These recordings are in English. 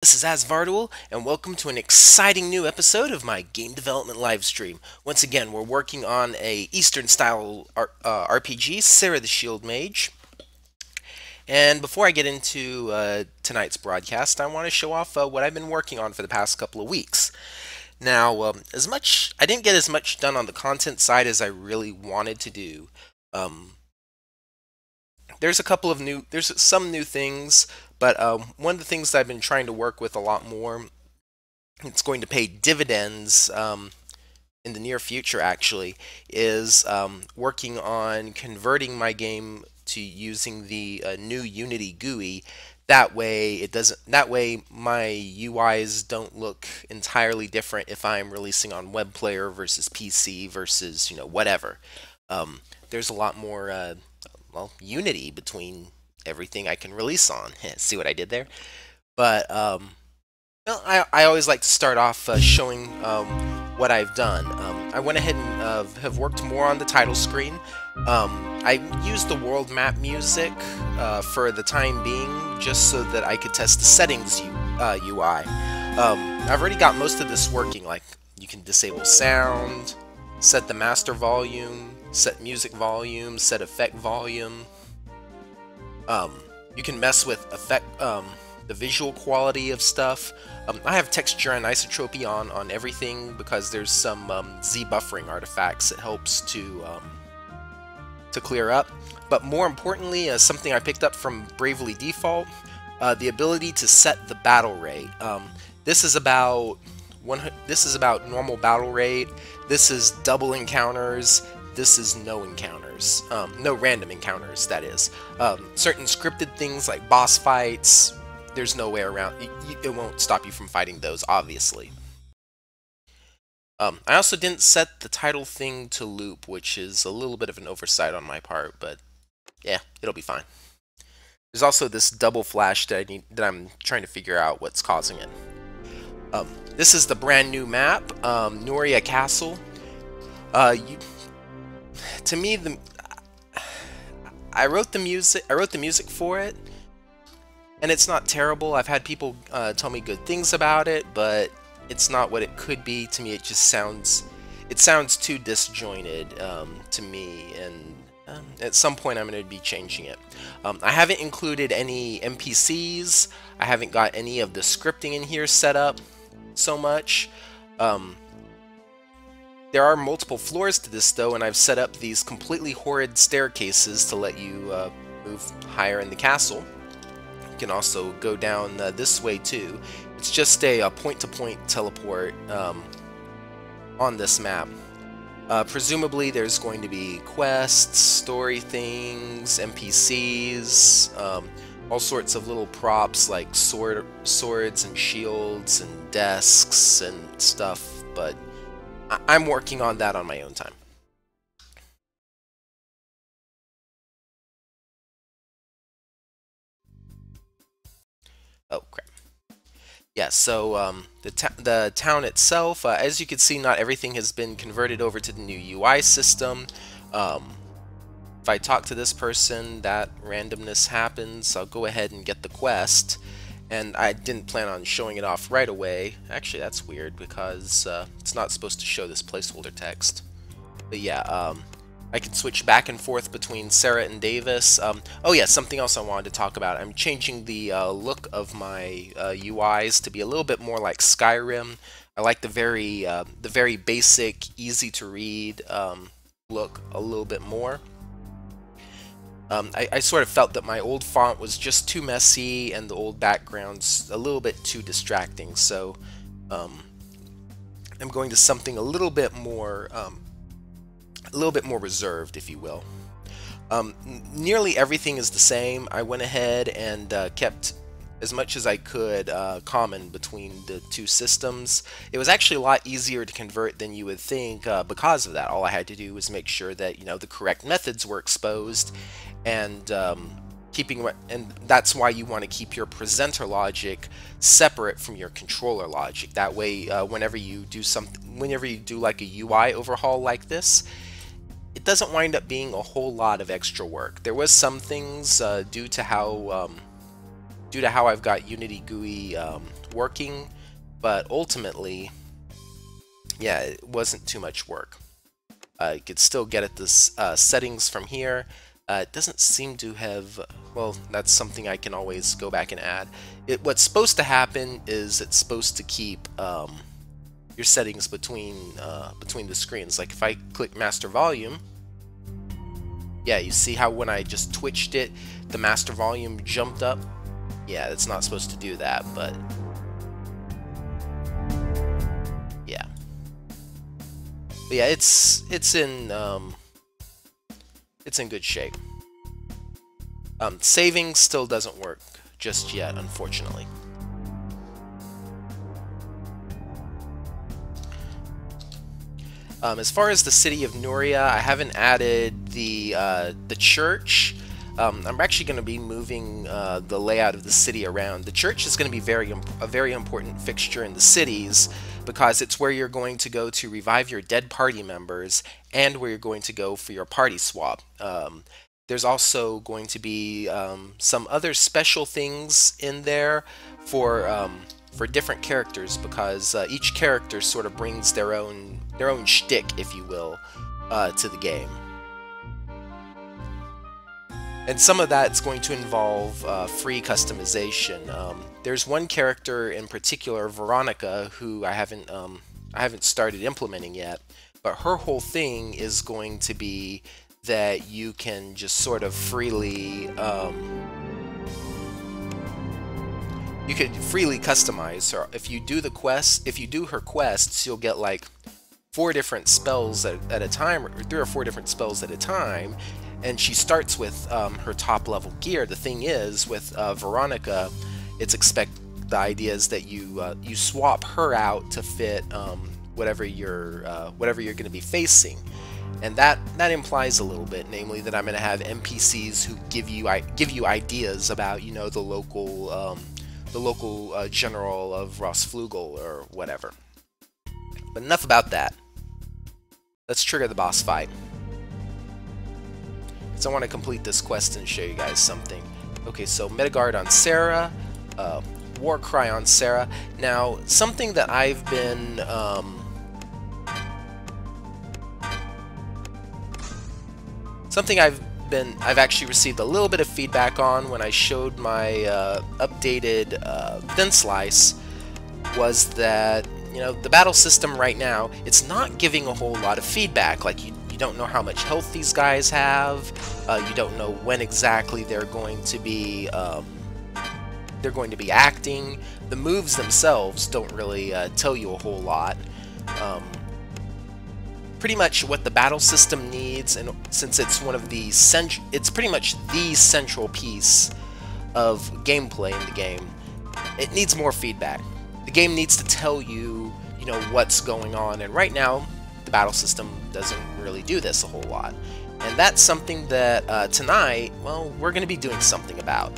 This is Asvardul, and welcome to an exciting new episode of my Game Development Livestream. Once again, we're working on a Eastern-style RPG, Sara the Shieldmage. And before I get into tonight's broadcast, I want to show off what I've been working on for the past couple of weeks. Now, I didn't get as much done on the content side as I really wanted to do. Um, there's some new things, but one of the things that I've been trying to work with a lot more, it's going to pay dividends in the near future actually, is working on converting my game to using the new Unity GUI. That way my UIs don't look entirely different if I'm releasing on web player versus PC versus, whatever. There's a lot more unity between everything I can release on. See what I did there? But well, I always like to start off showing what I've done. I went ahead and have worked more on the title screen. I used the world map music for the time being, just so that I could test the settings UI. I've already got most of this working. Like, you can disable sound, set the master volume, set music volume, set effect volume. You can mess with the visual quality of stuff. I have texture and isotropy on everything because there's some Z buffering artifacts it helps to clear up. But more importantly, something I picked up from Bravely Default, the ability to set the battle rate. This is about normal battle rate. This is double encounters. This is no encounters, no random encounters, that is. Certain scripted things like boss fights, there's no way around. It won't stop you from fighting those, obviously. I also didn't set the title thing to loop, which is a little bit of an oversight on my part, but yeah, it'll be fine. There's also this double flash that I'm trying to figure out what's causing it. This is the brand new map, Noria Castle. To me, I wrote the music for it, and it's not terrible. I've had people tell me good things about it, but it's not what it could be. To me, it sounds too disjointed to me, and at some point I'm going to be changing it. I haven't included any NPCs. I haven't got any of the scripting in here set up so much. There are multiple floors to this though, and I've set up these completely horrid staircases to let you move higher in the castle. You can also go down this way too. It's just a point-to-point teleport on this map. Presumably there's going to be quests, story things, NPCs, all sorts of little props like swords and shields and desks and stuff, but I'm working on that on my own time. Oh, crap. Yeah, so the town itself, as you can see, not everything has been converted over to the new UI system. If I talk to this person, that randomness happens. I'll go ahead and get the quest. And I didn't plan on showing it off right away. Actually, that's weird because it's not supposed to show this placeholder text. But yeah, I can switch back and forth between Sara and Davis. Oh yeah, something else I wanted to talk about. I'm changing the look of my UIs to be a little bit more like Skyrim. I like the very basic, easy to read look a little bit more. I sort of felt that my old font was just too messy and the old background's a little bit too distracting, so I'm going to something a little bit more reserved, if you will. Nearly everything is the same. I went ahead and kept as much as I could common between the two systems. It was actually a lot easier to convert than you would think because of that. All I had to do was make sure that the correct methods were exposed, and and that's why you want to keep your presenter logic separate from your controller logic. That way, whenever you do like a UI overhaul like this, it doesn't wind up being a whole lot of extra work. There was some things due to how due to how I've got Unity GUI working, but ultimately, yeah, it wasn't too much work. You could still get at the settings from here. It doesn't seem to have, well, that's something I can always go back and add. What's supposed to happen is it's supposed to keep your settings between the screens. Like if I click master volume, yeah, you see how when I just twitched it, the master volume jumped up? Yeah, it's not supposed to do that, but yeah. But yeah, it's in good shape. Saving still doesn't work just yet, unfortunately. As far as the city of Nuria, I haven't added the church. I'm actually going to be moving the layout of the city around. The church is going to be a very important fixture in the cities because it's where you're going to go to revive your dead party members and where you're going to go for your party swap. There's also going to be some other special things in there for different characters because each character sort of brings their own shtick, if you will, to the game. And some of that's going to involve free customization. There's one character in particular, Veronica, who I haven't started implementing yet, but her whole thing is going to be that you can just sort of freely you could freely customize her. If you do her quests, you'll get like 4 different spells at a time, or 3 or 4 different spells at a time. And she starts with her top level gear. The thing is, with Veronica, the idea is that you swap her out to fit whatever you're going to be facing, and that implies a little bit, namely that I'm going to have NPCs who give you ideas about the local general of Rosflugel or whatever. But enough about that. Let's trigger the boss fight. So I want to complete this quest and show you guys something. Okay, so Metaguard on Sara, War Cry on Sara. Now, something that I've actually received a little bit of feedback on when I showed my updated thin slice was that the battle system right now, it's not giving a whole lot of feedback. Like you don't know how much health these guys have. You don't know when exactly they're going to be acting. The moves themselves don't really tell you a whole lot. Pretty much what the battle system needs, and since it's it's pretty much the central piece of gameplay in the game, it needs more feedback. The game needs to tell you, what's going on, and right now the battle system doesn't really do this a whole lot. And that's something that tonight, well, we're going to be doing something about.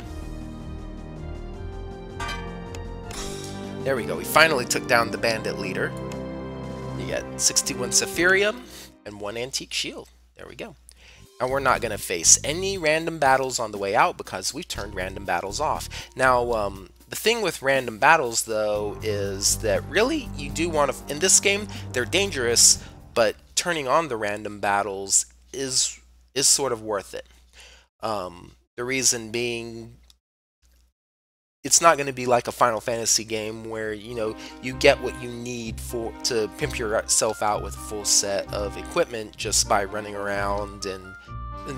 There we go. We finally took down the bandit leader. You got 61 Saphirium and 1 Antique Shield. There we go. And we're not going to face any random battles on the way out because we've turned random battles off. Now, the thing with random battles, though, is that really you do want to... In this game, they're dangerous, but turning on the random battles is sort of worth it. The reason being, it's not going to be like a Final Fantasy game where you get what you need to pimp yourself out with a full set of equipment just by running around and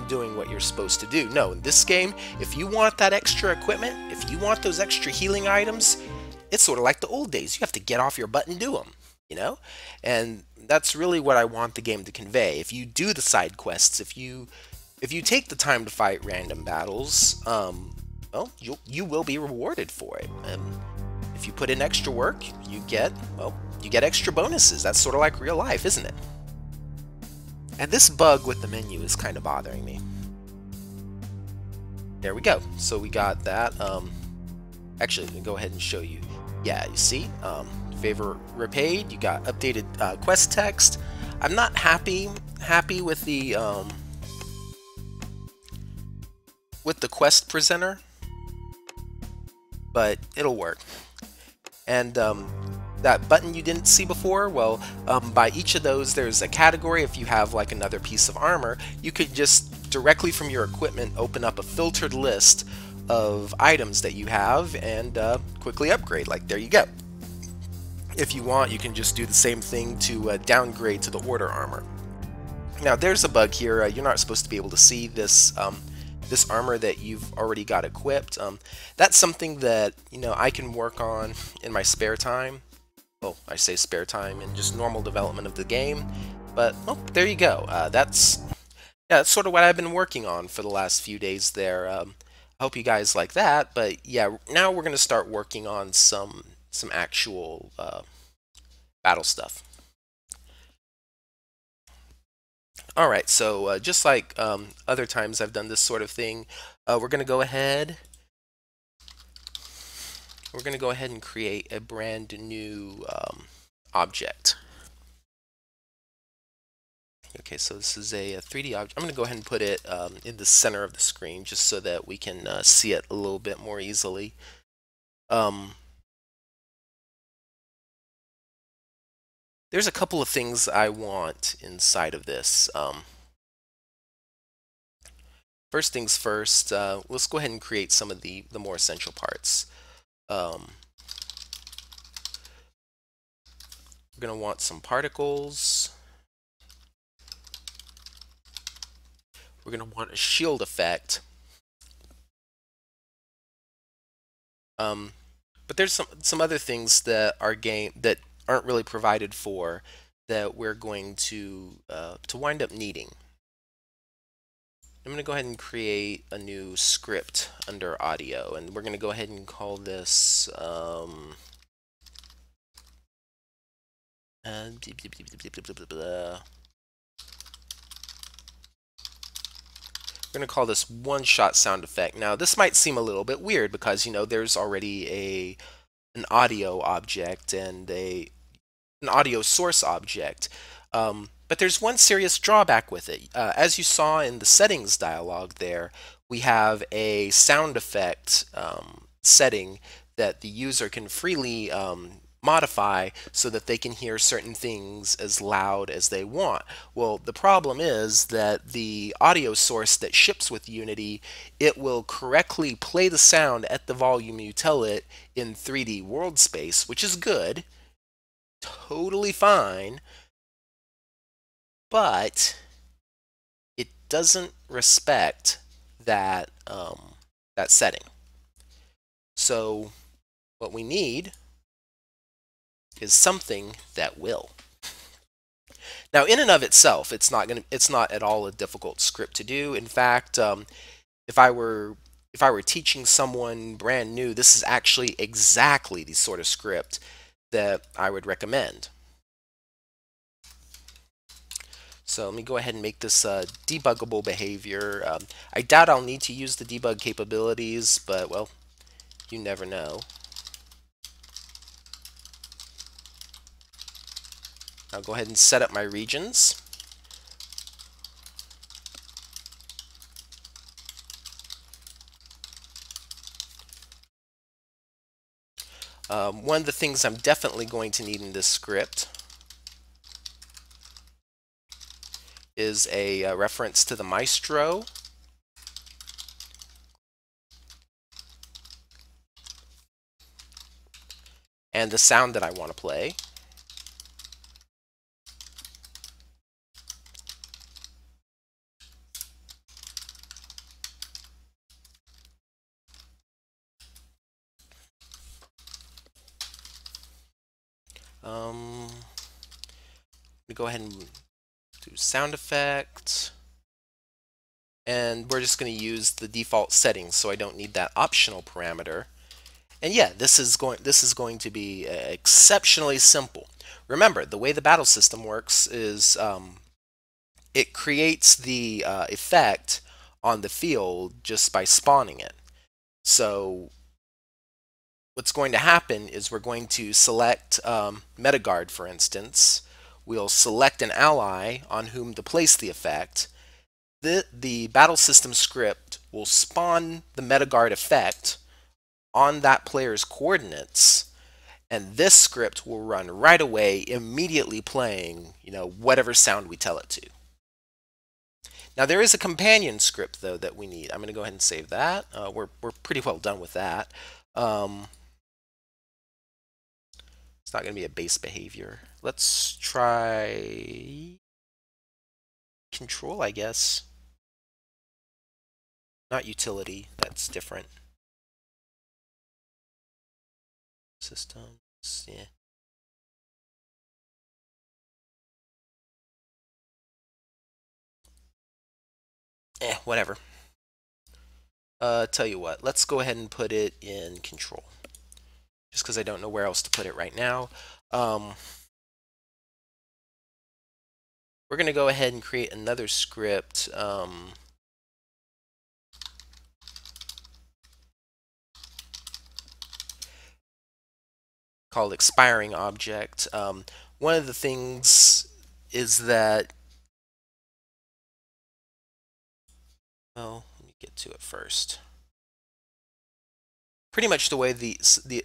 doing what you're supposed to do. No, in this game, if you want that extra equipment, if you want those extra healing items, it's sort of like the old days. You have to get off your butt and do them, And that's really what I want the game to convey. If you do the side quests, if you take the time to fight random battles, well, you will be rewarded for it. And if you put in extra work, you get extra bonuses. That's sort of like real life, isn't it? And this bug with the menu is kind of bothering me. There we go. So we got that. Actually, let me go ahead and show you. Yeah, you see? Favor repaid. You got updated quest text. I'm not happy with the quest presenter. but it'll work. And that button you didn't see before, well, by each of those there's a category. If you have like another piece of armor, you could just directly from your equipment open up a filtered list of items that you have and quickly upgrade. Like, there you go. If you want, you can just do the same thing to downgrade to the order armor. Now there's a bug here. You're not supposed to be able to see this this armor that you've already got equipped. That's something that, you know, I can work on in my spare time. Well, I say spare time in just normal development of the game. But, oh, there you go. That's sort of what I've been working on for the last few days there. I hope you guys like that. But yeah, now we're going to start working on some actual battle stuff. Alright, so just like other times I've done this sort of thing, we're going to go ahead and create a brand new object. Okay, so this is a 3D object. I'm going to go ahead and put it in the center of the screen just so that we can see it a little bit more easily. There's a couple of things I want inside of this. First things first, let's go ahead and create some of the more essential parts. We're going to want some particles. We're going to want a shield effect. But there's some other things that that aren't really provided for that we're going to wind up needing. I'm going to go ahead and create a new script under audio, and we're going to go ahead and call this we're going to call this one-shot sound effect. Now, this might seem a little bit weird because, you know, there's already an audio object and an audio source object. But there's one serious drawback with it. As you saw in the settings dialog there, we have a sound effect setting that the user can freely modify so that they can hear certain things as loud as they want. Well, the problem is that the audio source that ships with Unity, it will correctly play the sound at the volume you tell it in 3D world space, which is good, totally fine, but it doesn't respect that that setting. So what we need is something that will. Now, in and of itself, it's not at all a difficult script to do. In fact, if I were teaching someone brand new, this is actually exactly the sort of script that I would recommend. So let me go ahead and make this debuggable behavior. I doubt I'll need to use the debug capabilities, but, well, you never know. I'll go ahead and set up my regions. One of the things I'm definitely going to need in this script is a reference to the maestro. And the sound that I want to play. We go ahead and do sound effect, and we're just going to use the default settings, so I don't need that optional parameter. And yeah, this is going to be exceptionally simple. Remember, the way the battle system works is it creates the effect on the field just by spawning it. So what's going to happen is we're going to select MetaGuard, for instance. We'll select an ally on whom to place the effect. The battle system script will spawn the MetaGuard effect on that player's coordinates, and this script will run right away, immediately playing, whatever sound we tell it to. Now there is a companion script though that we need. I'm going to go ahead and save that. We're pretty well done with that. It's not going to be a base behavior. Let's try control, I guess. Not utility. That's different. Systems. Yeah. Whatever. Tell you what. Let's go ahead and put it in control. Just because I don't know where else to put it right now. We're going to go ahead and create another script. Called expiring object. One of the things is that, well, let me get to it first. Pretty much the way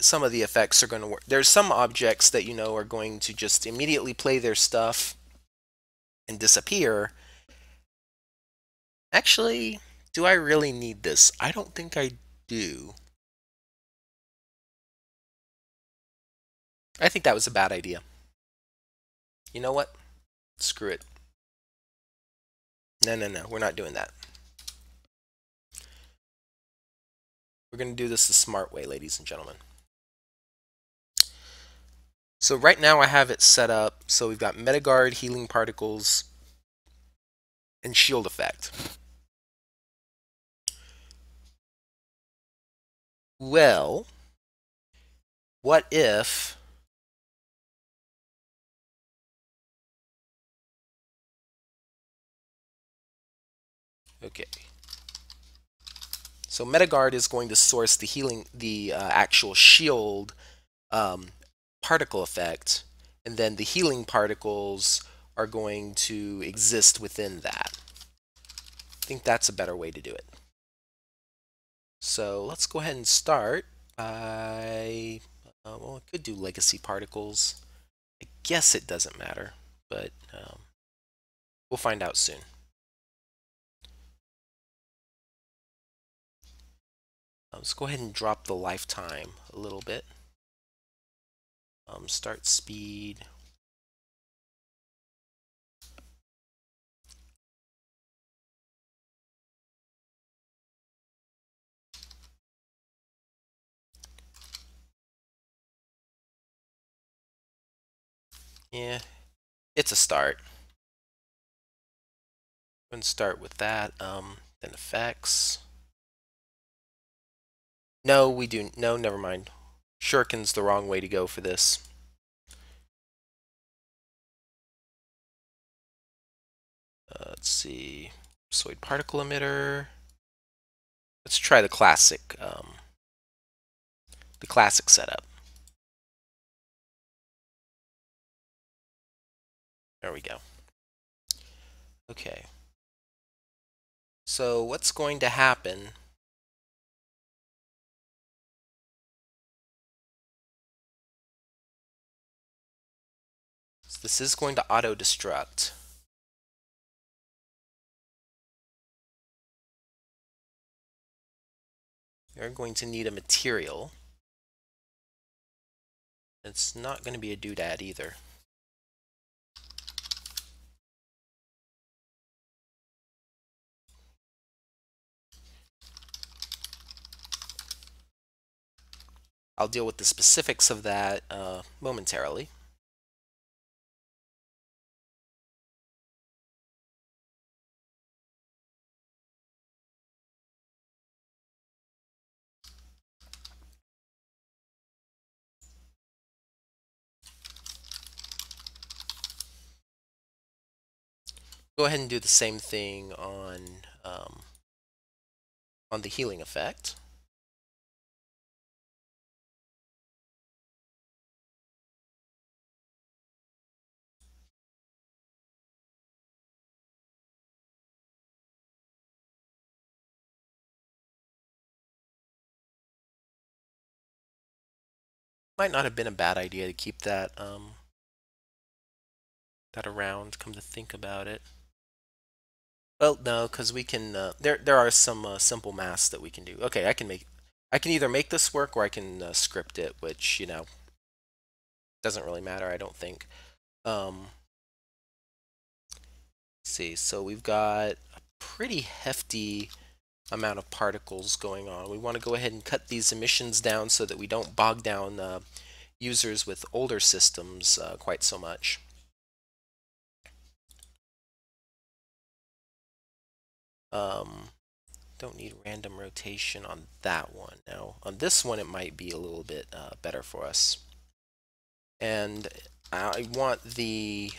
some of the effects are going to work. There's some objects that are going to just immediately play their stuff and disappear. Actually, do I really need this? I don't think I do. I think that was a bad idea. You know what? Screw it. No, we're not doing that. We're going to do this the smart way, ladies and gentlemen. So right now I have it set up so we've got MetaGuard, healing particles, and shield effect. Well, what if okay. So MetaGuard is going to source the actual shield particle effect, and then the healing particles are going to exist within that. I think that's a better way to do it. So let's go ahead and start by, well, I could do legacy particles. I guess it doesn't matter, but we'll find out soon. Let's go ahead and drop the lifetime a little bit. Start speed. Yeah, it's a start. I'm going to start with that. Then effects. No, we do. No, never mind. Shuriken's the wrong way to go for this. Let's see. Psoid particle emitter. Let's try the classic setup. There we go. Okay. So what's going to happen is this is going to auto-destruct. You're going to need a material. It's not going to be a doodad either. I'll deal with the specifics of that momentarily. Go ahead and do the same thing on the healing effect. Might not have been a bad idea to keep that that around, come to think about it. Well, no, because we can. There are some simple masks that we can do. Okay, I can either make this work or I can script it, which doesn't really matter. I don't think. Let's see. So we've got a pretty hefty amount of particles going on. We want to go ahead and cut these emissions down so that we don't bog down users with older systems quite so much. Don't need random rotation on that one. Now, on this one, it might be a little bit better for us. And I want the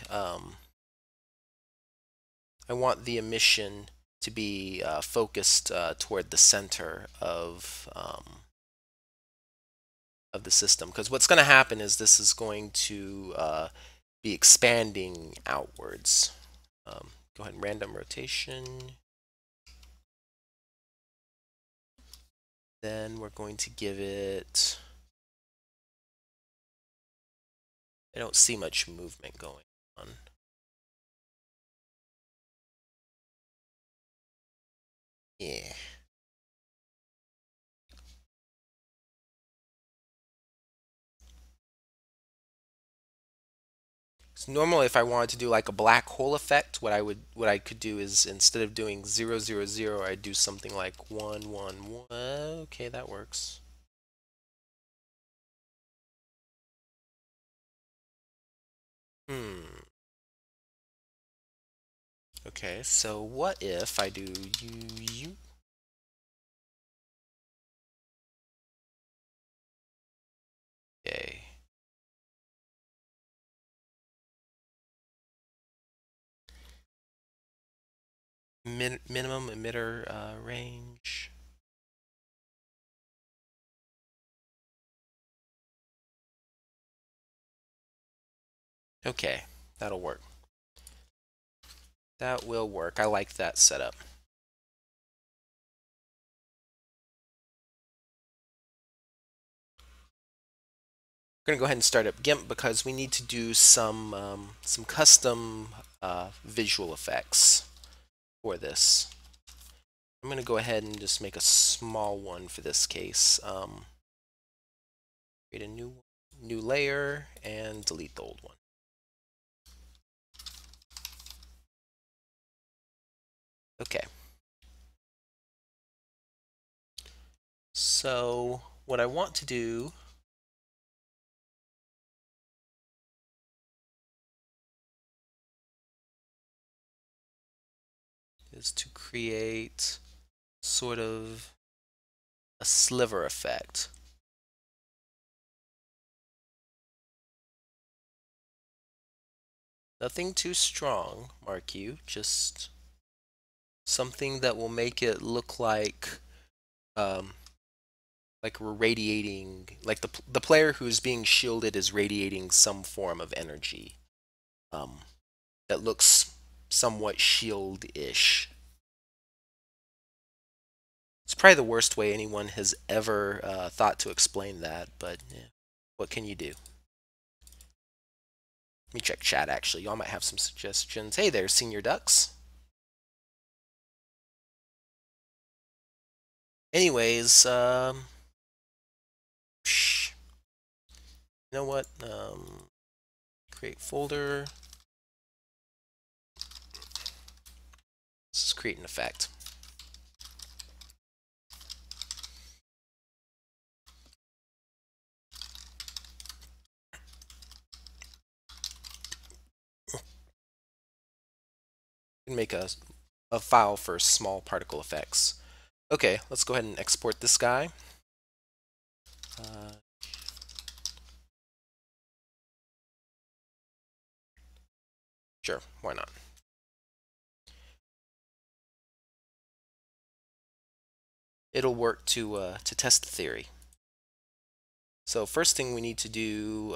emission to be focused toward the center of the system, because what's going to happen is this is going to be expanding outwards. Go ahead and random rotation. Then we're going to give it, I don't see much movement going on. Yeah. So normally if I wanted to do like a black hole effect, what I could do is instead of doing 0, 0, 0, I'd do something like 1, 1, 1. Okay, that works. Okay, so what if I do U? Okay. Minimum emitter range. Okay, that'll work. That will work. I like that setup. We're going to go ahead and start up GIMP because we need to do some custom visual effects for this. I'm going to go ahead and just make a small one for this case. Create a new layer and delete the old one. Okay. So what I want to do is to create sort of a sliver effect. Nothing too strong, mark you, just something that will make it look like we're radiating, like the player who's being shielded is radiating some form of energy that looks somewhat shield-ish. It's probably the worst way anyone has ever thought to explain that, but yeah, what can you do? Let me check chat, actually. Y'all might have some suggestions. Hey there, Senior Ducks. Anyways, you know what? Create folder. Let's just create an effect. And make a file for small particle effects. Okay, let's go ahead and export this guy. Sure, why not? It'll work to test the theory. So first thing we need to do,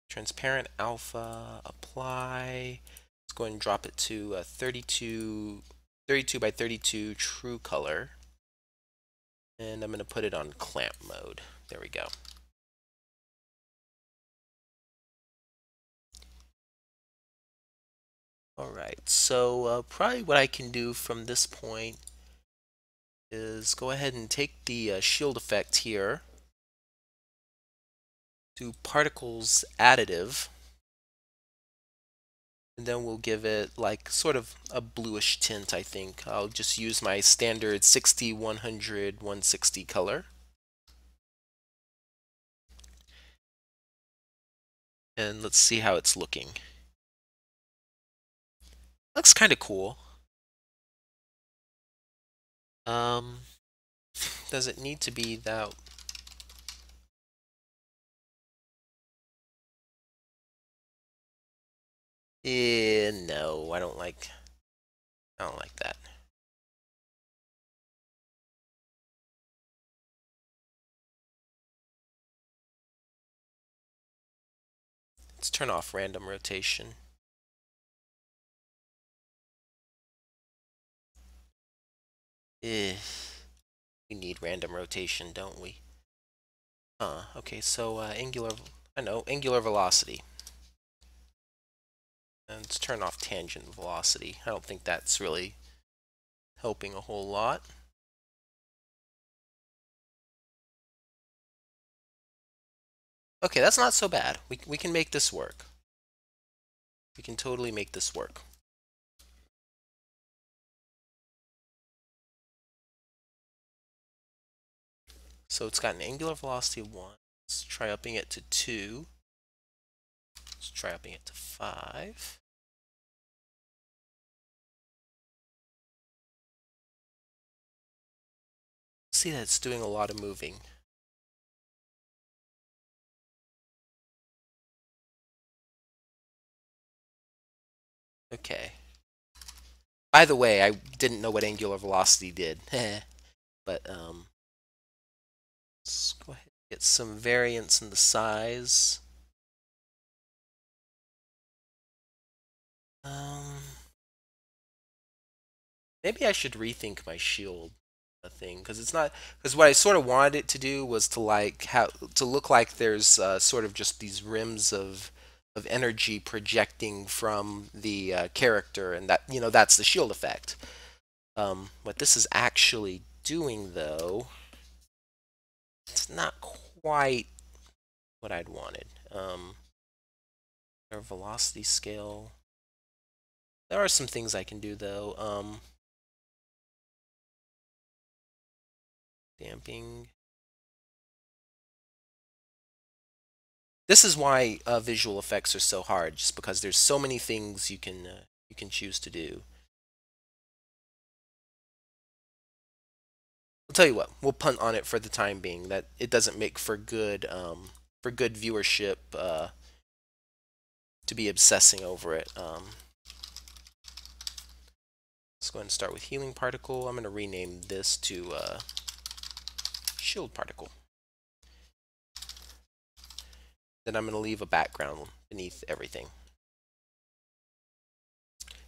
transparent alpha, apply. Let's go ahead and drop it to 32 by 32 true color. And I'm going to put it on clamp mode. There we go. Alright, so probably what I can do from this point is go ahead and take the shield effect here, do particles additive, and then we'll give it like sort of a bluish tint, I think. I'll just use my standard 60, 100, 160 color. And let's see how it's looking. Looks kind of cool. Does it need to be that? No, I don't like that. Let's turn off random rotation. We need random rotation, don't we? Okay, so angular velocity. And let's turn off tangent velocity. I don't think that's really helping a whole lot. Okay, that's not so bad. We can make this work. We can totally make this work. So it's got an angular velocity of 1. Let's try upping it to 2. Let's try upping it to 5. See that it's doing a lot of moving. Okay. By the way, I didn't know what angular velocity did. But let's go ahead and get some variance in the size. Maybe I should rethink my shield thing, because it's not, because what I sort of wanted it to do was to look like there's sort of just these rims of energy projecting from the character, and that, you know, that's the shield effect. What this is actually doing, though, it's not quite what I'd wanted. Our velocity scale. There are some things I can do, though. Damping. This is why visual effects are so hard, just because there's so many things you can choose to do. I'll tell you what, we'll punt on it for the time being. That it doesn't make for good viewership to be obsessing over it. Let's go ahead and start with healing particle. I'm going to rename this to shield particle. Then I'm going to leave a background beneath everything.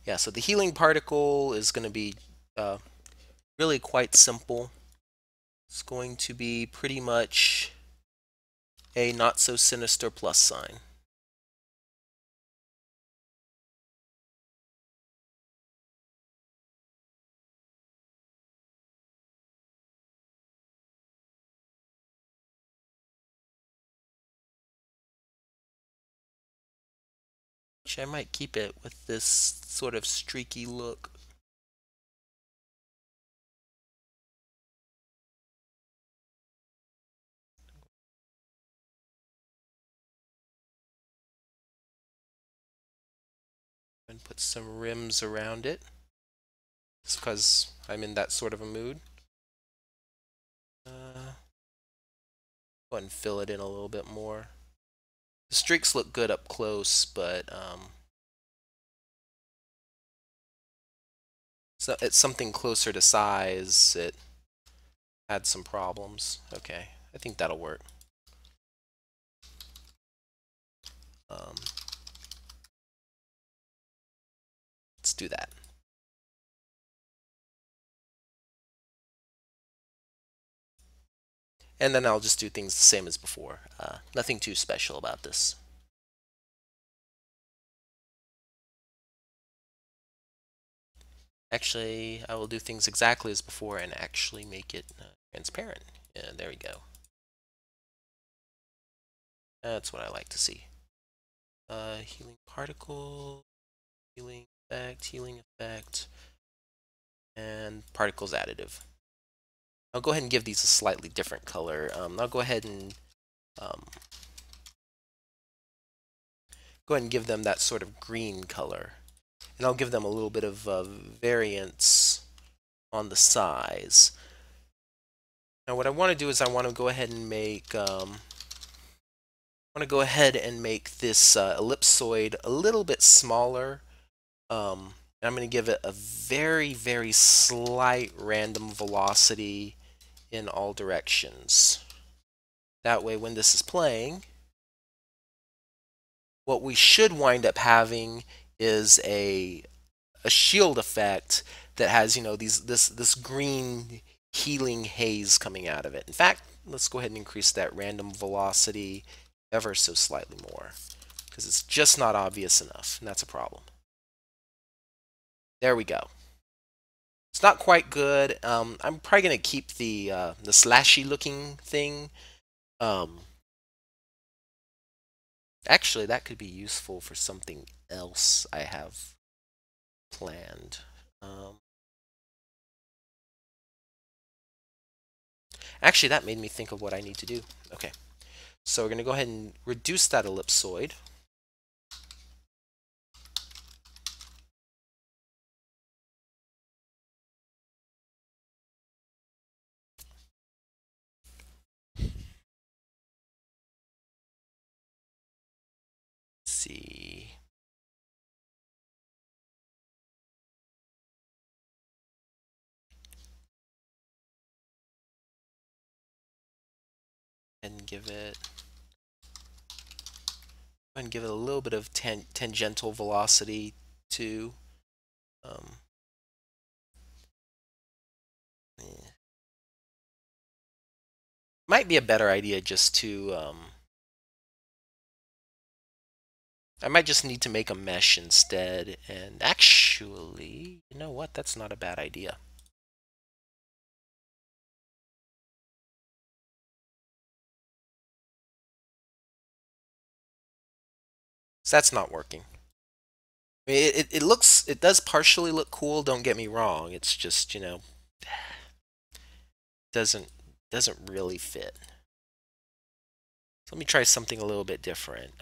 Yeah, so the healing particle is going to be really quite simple. It's going to be pretty much a not so sinister plus sign. Which I might keep it with this sort of streaky look. And put some rims around it. Just because I'm in that sort of a mood. Go ahead and fill it in a little bit more. The streaks look good up close, but so it's something closer to size. It had some problems. Okay, I think that'll work. Let's do that. And then I'll just do things the same as before. Nothing too special about this. Actually, I will do things exactly as before and actually make it transparent. Yeah, there we go. That's what I like to see. Healing particle, healing effect, and particles additive. I'll go ahead and give these a slightly different color. I'll go ahead and give them that sort of green color. And I'll give them a little bit of variance on the size. Now what I want to do is I want to go ahead and make this ellipsoid a little bit smaller. And I'm going to give it a very, very slight random velocity in all directions. That way when this is playing, what we should wind up having is a shield effect that has, you know, this green healing haze coming out of it. In fact, let's go ahead and increase that random velocity ever so slightly more, because it's just not obvious enough, and that's a problem. There we go. It's not quite good. I'm probably gonna keep the slashy looking thing. Actually, that could be useful for something else I have planned. Actually, that made me think of what I need to do. Okay, so we're going to go ahead and reduce that ellipsoid. Let's see. And give it a little bit of tangential velocity too. Might be a better idea just to I might just need to make a mesh instead, and actually, you know what? That's not a bad idea. So that's not working. I mean, it does partially look cool, don't get me wrong. It's just, you know, doesn't really fit. So let me try something a little bit different.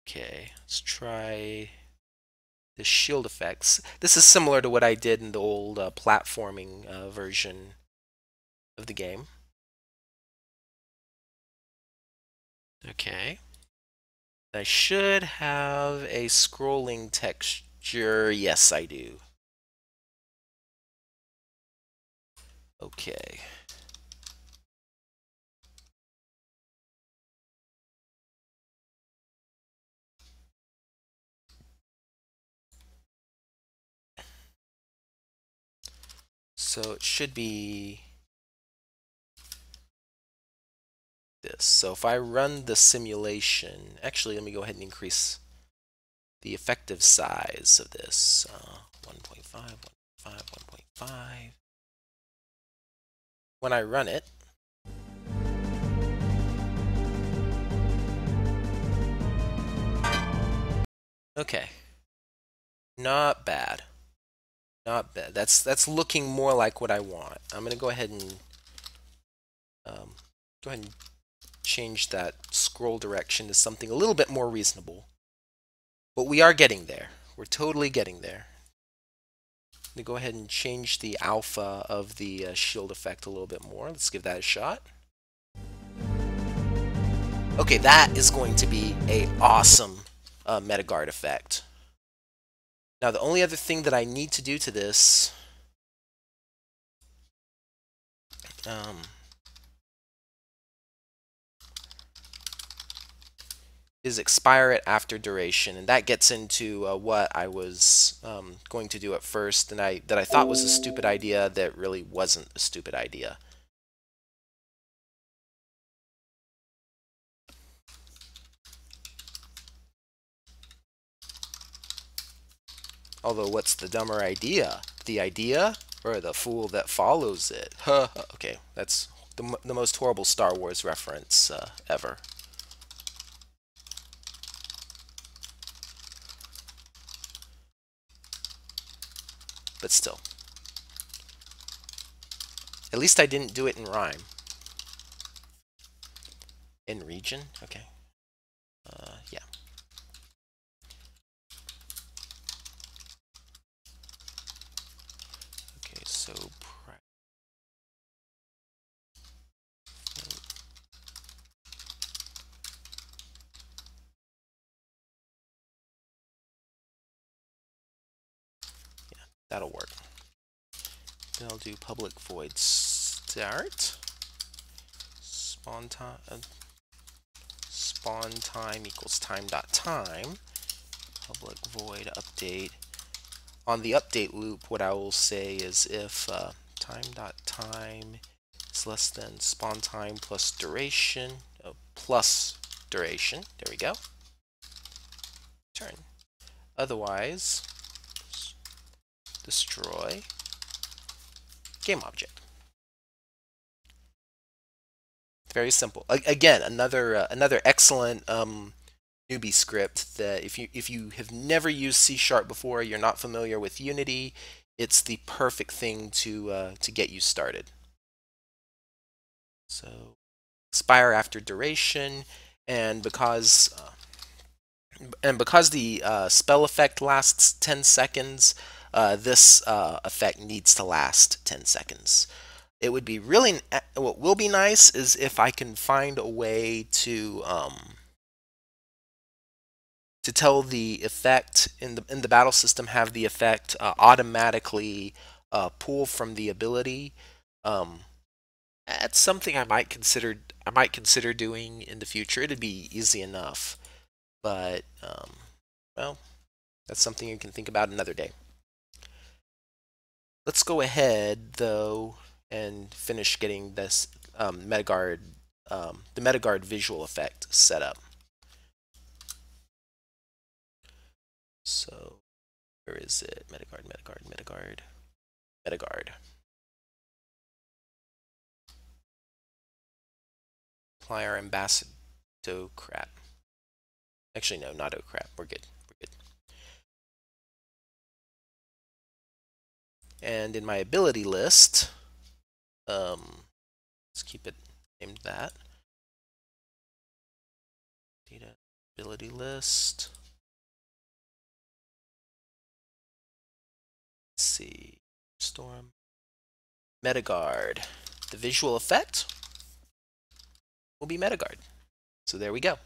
Okay, let's try the shield effects. This is similar to what I did in the old platforming version of the game. Okay. I should have a scrolling texture. Yes, I do. Okay. So it should be this. So if I run the simulation, actually, let me go ahead and increase the effective size of this. 1.5, 1.5, 1.5. When I run it, okay, not bad. Not bad. That's looking more like what I want. I'm gonna go ahead and change that scroll direction to something a little bit more reasonable. But we are getting there. We're totally getting there. I'm gonna go ahead and change the alpha of the shield effect a little bit more. Let's give that a shot. Okay, that is going to be a awesome Metaguard effect. Now the only other thing that I need to do to this is expire it after duration, and that gets into what I was going to do at first, and that I thought was a stupid idea that really wasn't a stupid idea. Although, what's the dumber idea? The idea or the fool that follows it? Huh. Okay, that's the most horrible Star Wars reference ever. But still. At least I didn't do it in rhyme. In region? Okay. Yeah. Okay, so yeah, that'll work. Then I'll do public void start. Spawn time equals time.time. Public void update. On the update loop, what I will say is if time.time is less than spawn time plus duration, plus duration, there we go, turn. Otherwise, destroy game object. Very simple. Again, another excellent newbie script that if you have never used C# before, you're not familiar with Unity, it's the perfect thing to get you started. So expire after duration, and because the spell effect lasts 10 seconds, this effect needs to last 10 seconds. It would be really, what will be nice is if I can find a way to tell the effect in the battle system, have the effect automatically pull from the ability. That's something I might consider doing in the future. It'd be easy enough, but well, that's something you can think about another day. Let's go ahead though and finish getting this the MetaGuard visual effect set up. So where is it? MetaGuard. Apply our ambassador crap. Actually, no, not crap. We're good. And in my ability list, let's keep it named that. Data ability list. Let's see. Storm. MetaGuard. The visual effect will be MetaGuard. So there we go.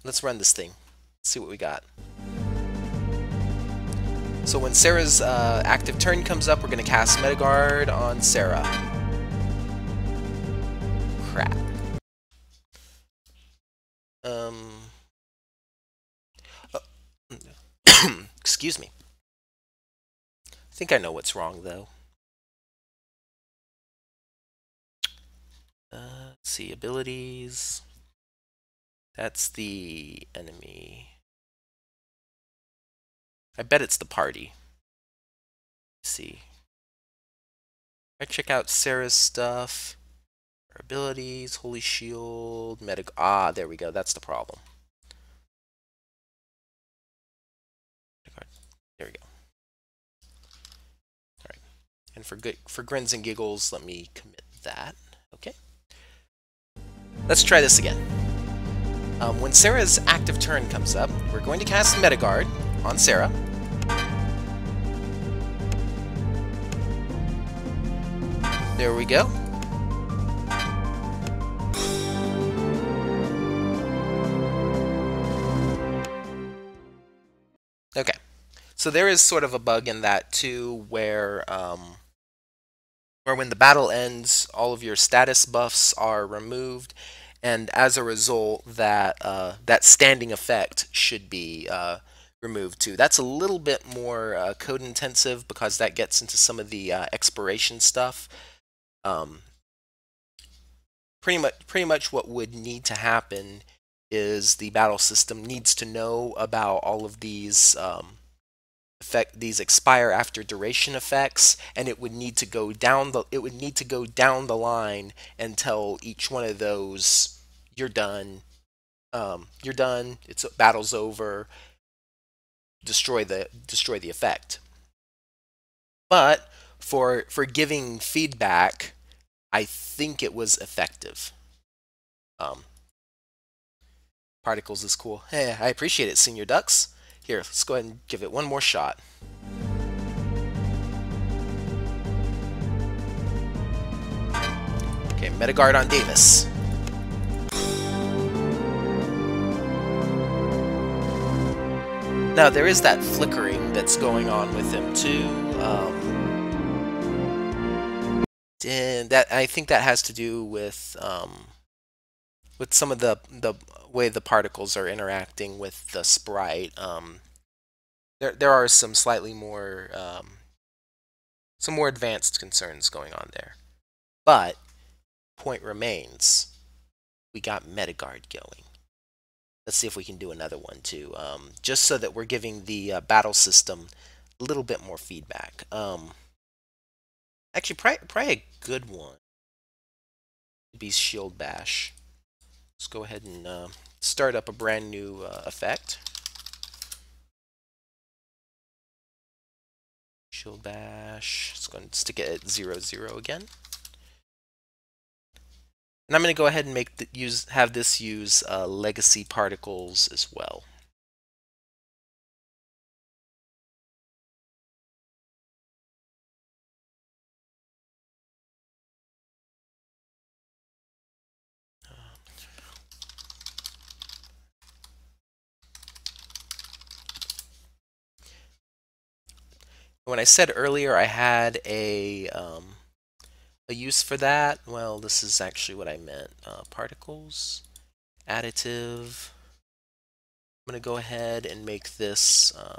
Let's run this thing. Let's see what we got. So when Sara's active turn comes up, we're going to cast MetaGuard on Sara. Crap. Excuse me. I think I know what's wrong, though. Let's see, abilities. That's the enemy. I bet it's the party. Let's see. I check out Sara's stuff. Her abilities, Holy Shield, there we go. That's the problem. There we go. All right. And for grins and giggles, let me commit that. Okay. Let's try this again. When Sara's active turn comes up, we're going to cast MetaGuard on Sara. There we go. Okay, so there is sort of a bug in that too, where when the battle ends, all of your status buffs are removed, and as a result, that standing effect should be removed too. That's a little bit more code intensive because that gets into some of the expiration stuff. Pretty much what would need to happen is the battle system needs to know about all of these these expire after duration effects, and it would need to go down the line and tell each one of those you're done. You're done. It's battle's over. Destroy the effect. But for giving feedback, I think it was effective. Um, Particles is cool. Hey, I appreciate it, Senior Ducks. Here, let's go ahead and give it one more shot. Okay, Metagard on Davis. Now, there is that flickering that's going on with him, too. And I think that has to do with some of the way the particles are interacting with the sprite. There are some slightly more some more advanced concerns going on there, but point remains, we got Metagard going. Let's see if we can do another one too, just so that we're giving the battle system a little bit more feedback. Actually, probably a good one would be Shield Bash. Let's go ahead and start up a brand new effect. Shield Bash. Let's go and stick it at 0, 0 again. And I'm going to go ahead and have this use legacy particles as well. When I said earlier I had a use for that, well, this is actually what I meant. Particles, additive. I'm going to go ahead and make this I'm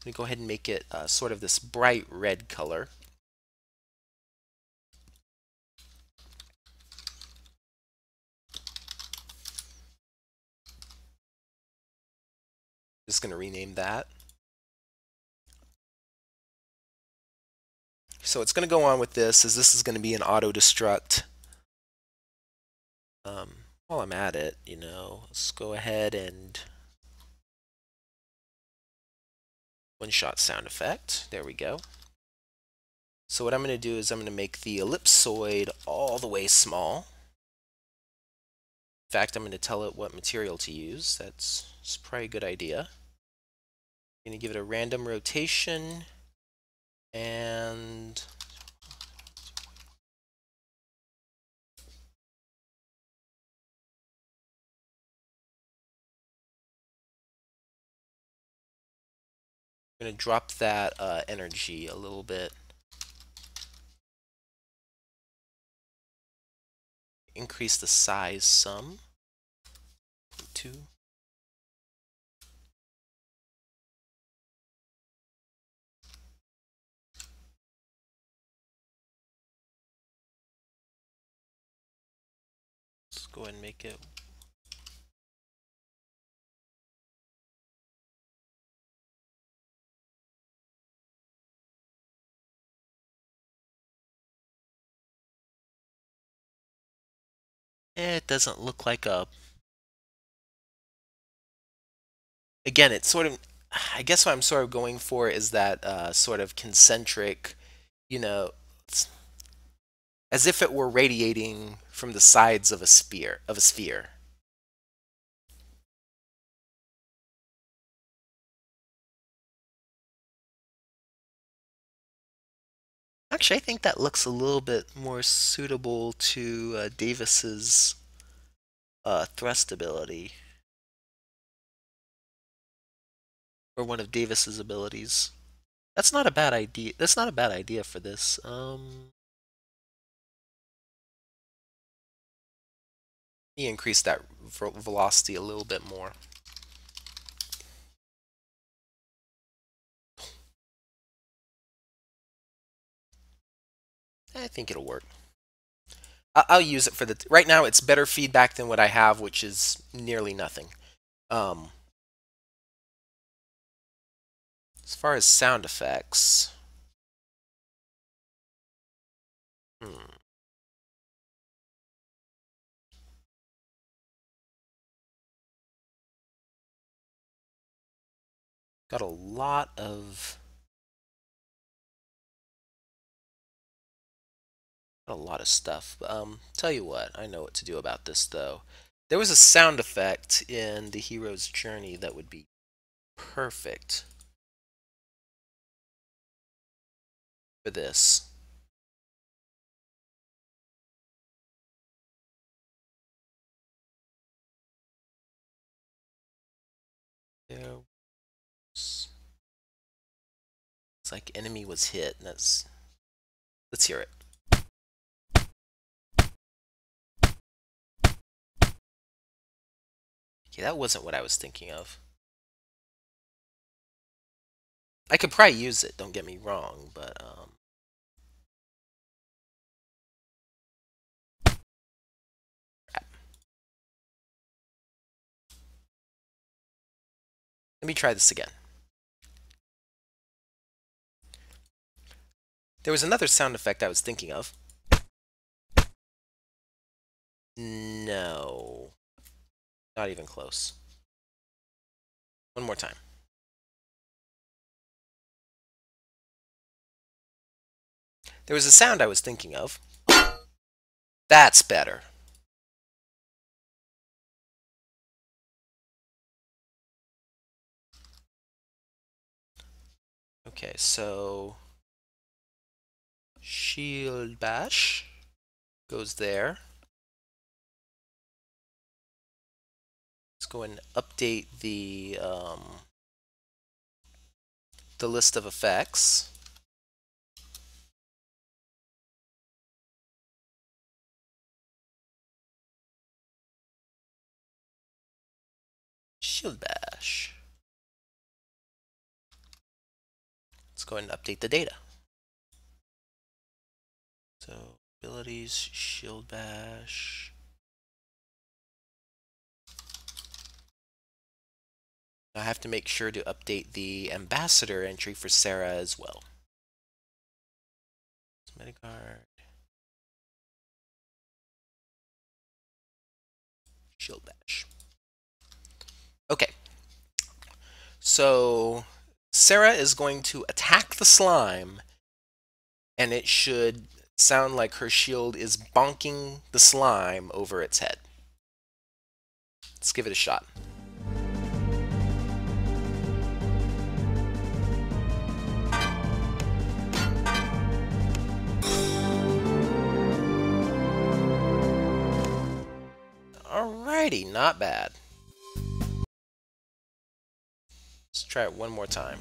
going to go ahead and make it sort of this bright red color. Just going to rename that. So it's going to go on with this is going to be an auto destruct. While I'm at it, let's go ahead and one-shot sound effect. There we go. So what I'm going to do is I'm going to make the ellipsoid all the way small. In fact, I'm going to tell it what material to use. That's probably a good idea. I'm going to give it a random rotation and I'm going to drop that energy a little bit. Increase the size some. 2. Let's go ahead and make it. It doesn't look like a... Again, it's sort of... I guess what I'm sort of going for is that sort of concentric, as if it were radiating from the sides of a sphere. Actually, I think that looks a little bit more suitable to Davis's thrust ability, or one of Davis's abilities. That's not a bad idea. That's not a bad idea for this. You increase that velocity a little bit more. I think it'll work. I'll use it for the right now. It's better feedback than what I have, which is nearly nothing. Um, as far as sound effects, hmm, got a lot of stuff. Tell you what, I know what to do about this though. There was a sound effect in the hero's journey that would be perfect for this. There was, it's like enemy was hit. And let's hear it. Okay, that wasn't what I was thinking of. I could probably use it. Don't get me wrong, but let me try this again. There was another sound effect I was thinking of. No, not even close. One more time. There was a sound I was thinking of. That's better. Okay, so shield bash goes there. Let's go and update the list of effects. Shield bash. Let's go ahead and update the data. So abilities, shield bash. I have to make sure to update the ambassador entry for Sara as well. Metacard. Shield bash. Okay. So Sara is going to attack the slime, and it should sound like her shield is bonking the slime over its head. Let's give it a shot. Alrighty, not bad. Let's try it one more time.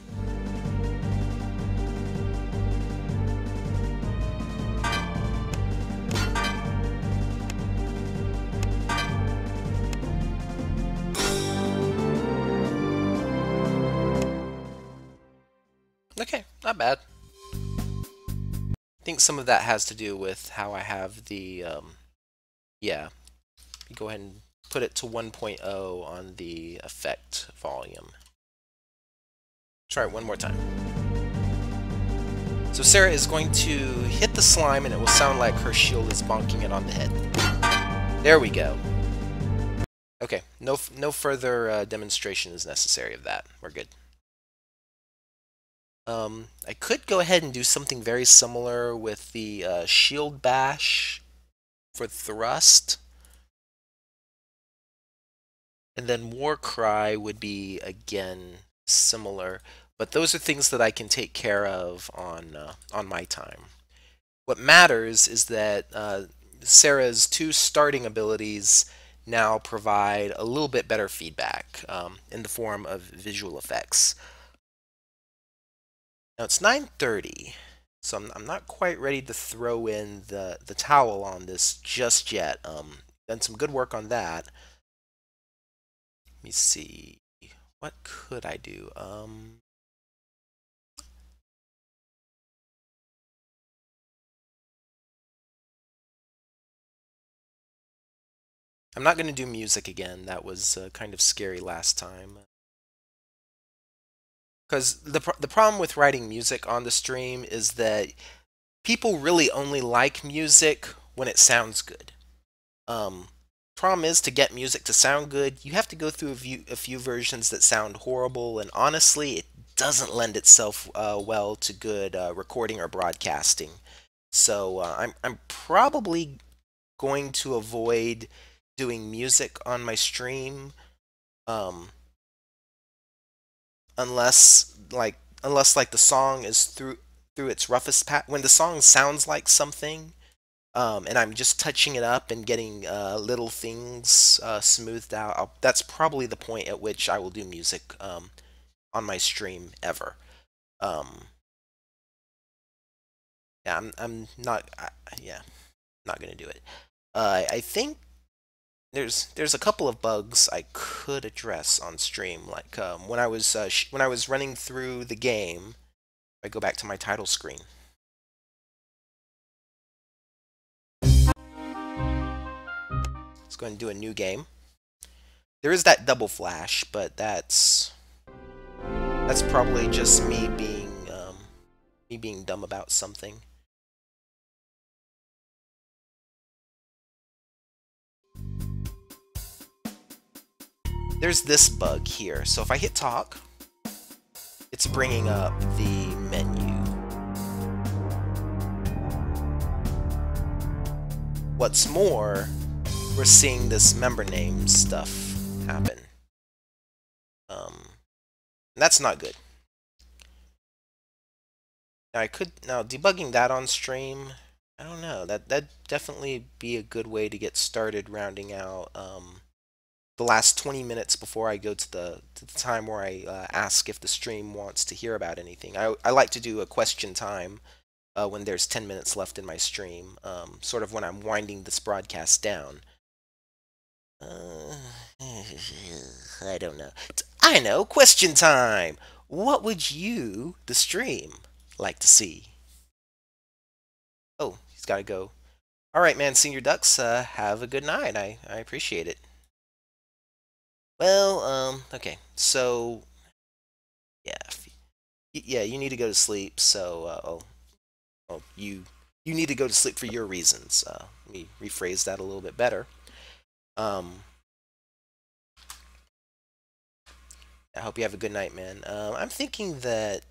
Okay, not bad. I think some of that has to do with how I have the, yeah. You go ahead and put it to 1.0 on the effect volume. Try it one more time. So Sara is going to hit the slime and it will sound like her shield is bonking it on the head. There we go. Okay, no further demonstration is necessary of that. We're good. I could go ahead and do something very similar with the shield bash for thrust. And then Warcry would be, again, similar. But those are things that I can take care of on my time. What matters is that Sara's two starting abilities now provide a little bit better feedback in the form of visual effects. Now it's 9:30, so I'm not quite ready to throw in the towel on this just yet. Done some good work on that. Let me see. What could I do? I'm not going to do music again. That was kind of scary last time. Because the problem with writing music on the stream is that people really only like music when it sounds good. Um, Problem is, to get music to sound good, you have to go through a few versions that sound horrible, and honestly, it doesn't lend itself well to good recording or broadcasting. So I'm probably going to avoid doing music on my stream, um, unless like the song is through its roughest pat. When the song sounds like something, and I'm just touching it up and getting little things smoothed out. That's probably the point at which I will do music on my stream ever. Um, yeah, I'm not. Yeah, not gonna do it. I think there's a couple of bugs I could address on stream, like when I was running through the game. I go back to my title screen. Let's go and do a new game. There is that double flash, but that's probably just me being dumb about something. There's this bug here. So if I hit talk, it's bringing up the menu. What's more, we're seeing this member name stuff happen. That's not good. Now debugging that on stream, I don't know. That'd definitely be a good way to get started rounding out the last 20 minutes before I go to the time where I ask if the stream wants to hear about anything. I like to do a question time when there's 10 minutes left in my stream, sort of when I'm winding this broadcast down. I don't know. I know, question time! What would you, the stream, like to see? Oh, he's got to go. All right, man, Senior Ducks, have a good night. I appreciate it. Well, okay, so, yeah, yeah, you need to go to sleep, so, you need to go to sleep for your reasons. Let me rephrase that a little bit better. I hope you have a good night, man. I'm thinking that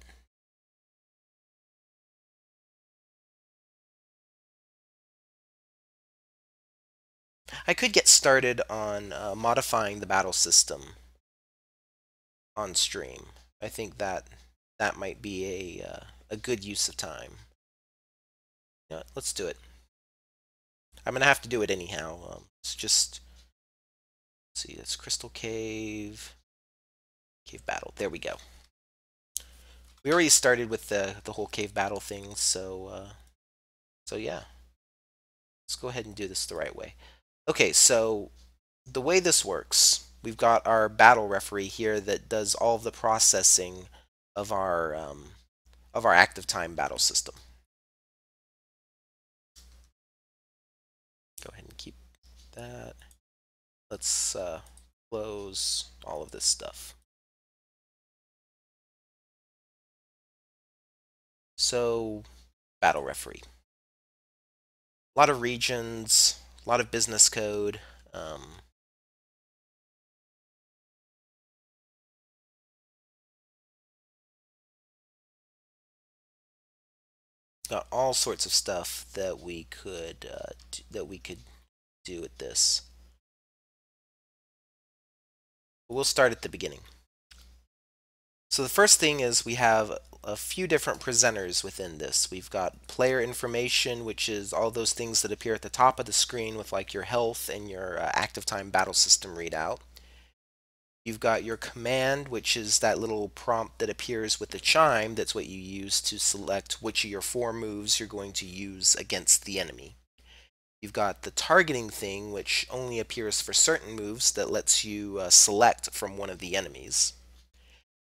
I could get started on modifying the battle system on stream. I think that might be a good use of time. You know what, let's do it. I'm gonna have to do it anyhow. It's just, let's see, that's Crystal Cave, Cave Battle. There we go. We already started with the whole cave battle thing, so yeah. Let's go ahead and do this the right way. Okay, so the way this works, we've got our battle referee here that does all of the processing of our active time battle system. Go ahead and keep that. Let's close all of this stuff. So, battle referee. A lot of regions, a lot of business code. Got all sorts of stuff that we could do with this. We'll start at the beginning. So the first thing is we have a few different presenters within this. We've got player information, which is all those things that appear at the top of the screen with like your health and your active time battle system readout. You've got your command, which is that little prompt that appears with the chime. That's what you use to select which of your 4 moves you're going to use against the enemy. You've got the targeting thing, which only appears for certain moves that lets you select from one of the enemies.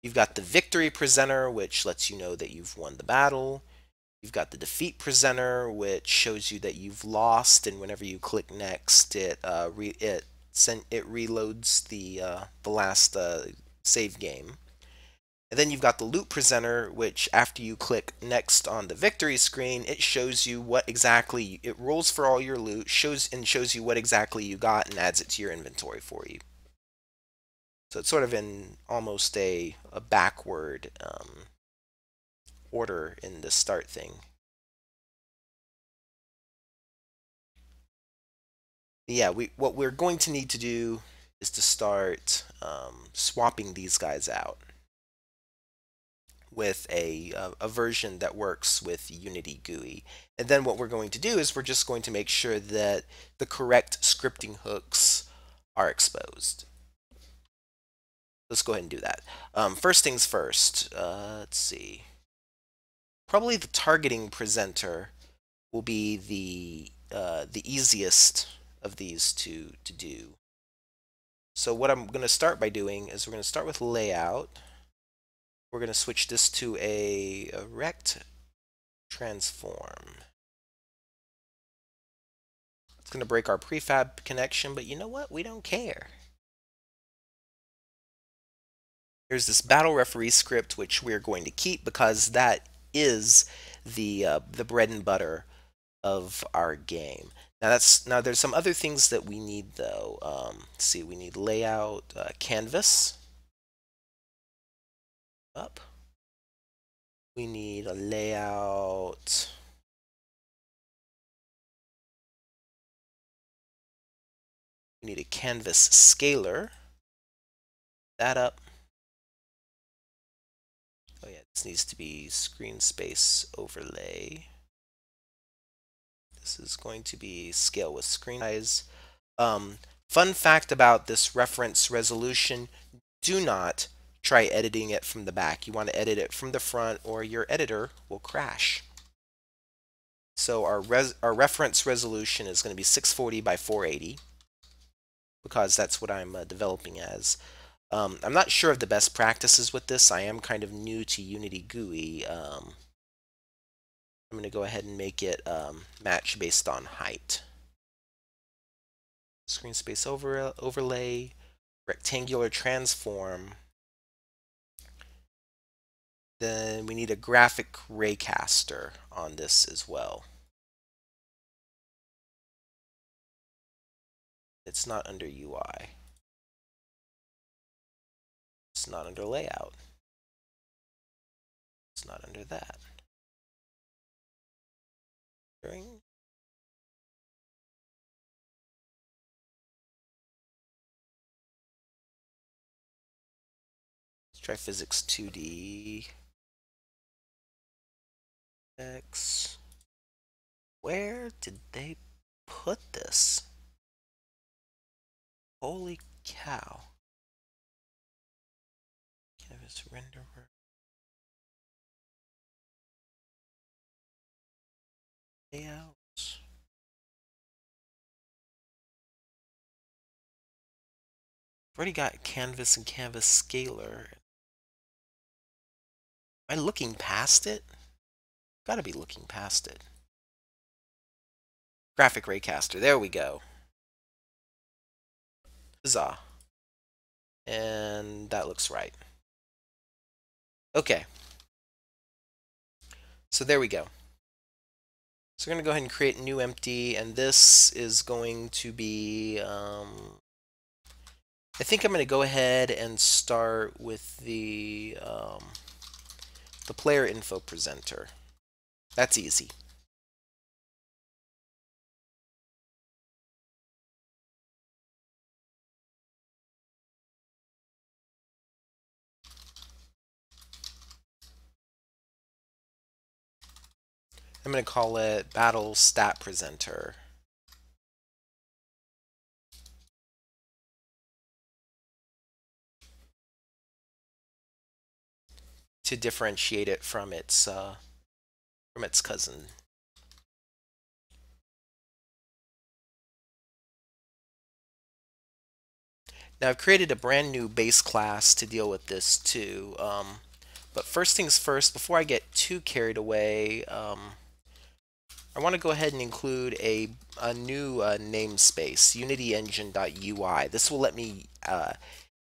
You've got the victory presenter, which lets you know that you've won the battle. You've got the defeat presenter, which shows you that you've lost, and whenever you click next, it it reloads the last save game. And then you've got the loot presenter, which after you click next on the victory screen, it shows you what exactly, it rolls for all your loot, shows you what exactly you got and adds it to your inventory for you. So it's sort of in almost a backward order in the start thing. Yeah, what we're going to need to do is to start swapping these guys out with a version that works with Unity GUI. And then what we're going to do is we're just going to make sure that the correct scripting hooks are exposed. Let's go ahead and do that. First things first, let's see. Probably the targeting presenter will be the easiest of these two to do. So what I'm going to start by doing is we're going to start with layout. We're going to switch this to a rect transform. It's going to break our prefab connection, but you know what? We don't care. Here's this battle referee script, which we're going to keep because that is the bread and butter of our game. Now there's some other things that we need though. Let's see, we need layout, canvas up. We need a layout. We need a canvas scaler. That up. Oh yeah, this needs to be screen space overlay. This is going to be scale with screen size. Fun fact about this reference resolution, do not try editing it from the back. You want to edit it from the front or your editor will crash. So our reference resolution is going to be 640 by 480 because that's what I'm developing as. I'm not sure of the best practices with this. I am kind of new to Unity GUI. I'm going to go ahead and make it match based on height. Screen space overlay, rectangular transform. Then we need a graphic raycaster on this as well. It's not under UI. It's not under layout. It's not under that. Let's try physics 2D. X. Where did they put this? Holy cow. Canvas renderer. Layouts. I've already got canvas and canvas scaler. Am I looking past it? Gotta be looking past it. Graphic raycaster, there we go. Huzzah. And that looks right. Okay. So there we go. So we're going to go ahead and create new empty, and this is going to be, I think I'm going to go ahead and start with the player info presenter. That's easy. I'm going to call it Battle Stat Presenter. To differentiate it from its cousin. Now I've created a brand new base class to deal with this too. But first things first, before I get too carried away, I want to go ahead and include a new namespace, UnityEngine.ui. This will let me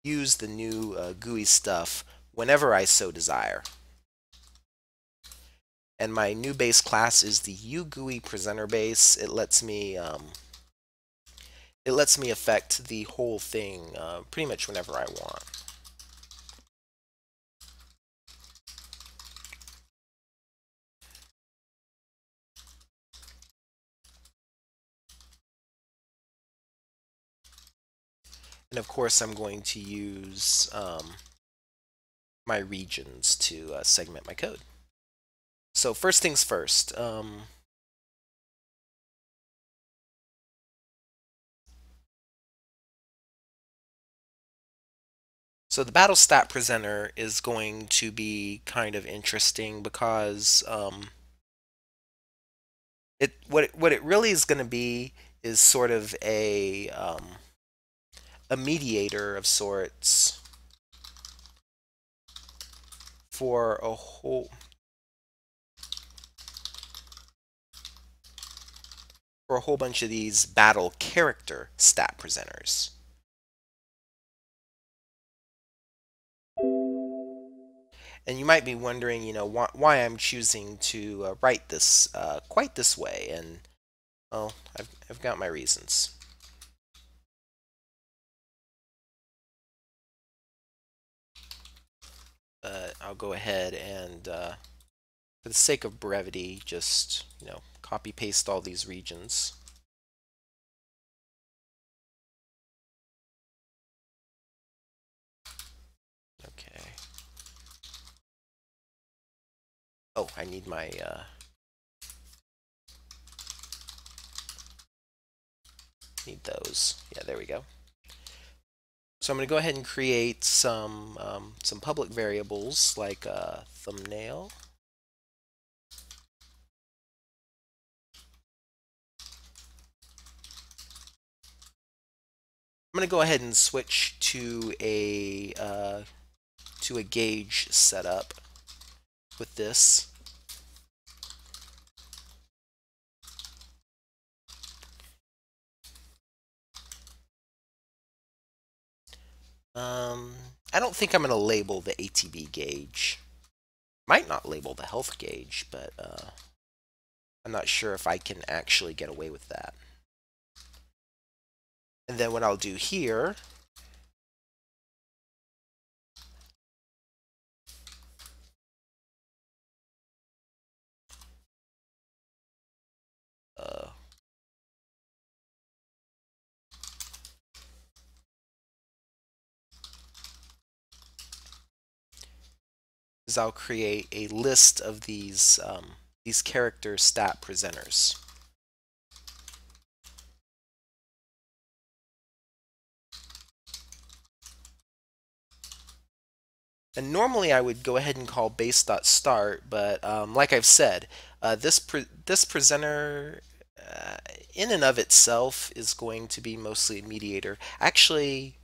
use the new GUI stuff whenever I so desire. And my new base class is the UGUI presenter base. It lets me affect the whole thing pretty much whenever I want. And of course, I'm going to use my regions to segment my code. So first things first. So the battle stat presenter is going to be kind of interesting because what it really is going to be is sort of a mediator of sorts for a whole bunch of these battle character stat presenters. And you might be wondering, why I'm choosing to write this quite this way, and well, I've got my reasons. I'll go ahead and, for the sake of brevity, just copy paste all these regions. Okay. Oh, I need my need those. Yeah, there we go. So I'm going to go ahead and create some public variables like thumbnail. I'm going to go ahead and switch to a gauge setup with this. I don't think I'm going to label the ATB gauge. Might not label the health gauge, but I'm not sure if I can actually get away with that. And then what I'll do here is I'll create a list of these character stat presenters. And normally I would go ahead and call base.start, but like I've said, this presenter in and of itself is going to be mostly a mediator. Actually,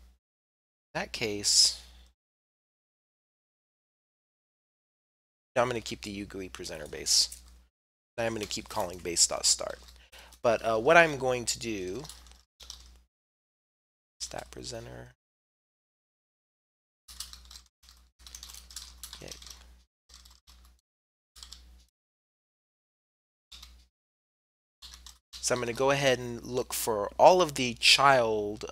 in that case, I'm going to keep the UGUI presenter base. I'm going to keep calling base.start. But what I'm going to do, stat presenter. Okay. So I'm going to go ahead and look for all of the child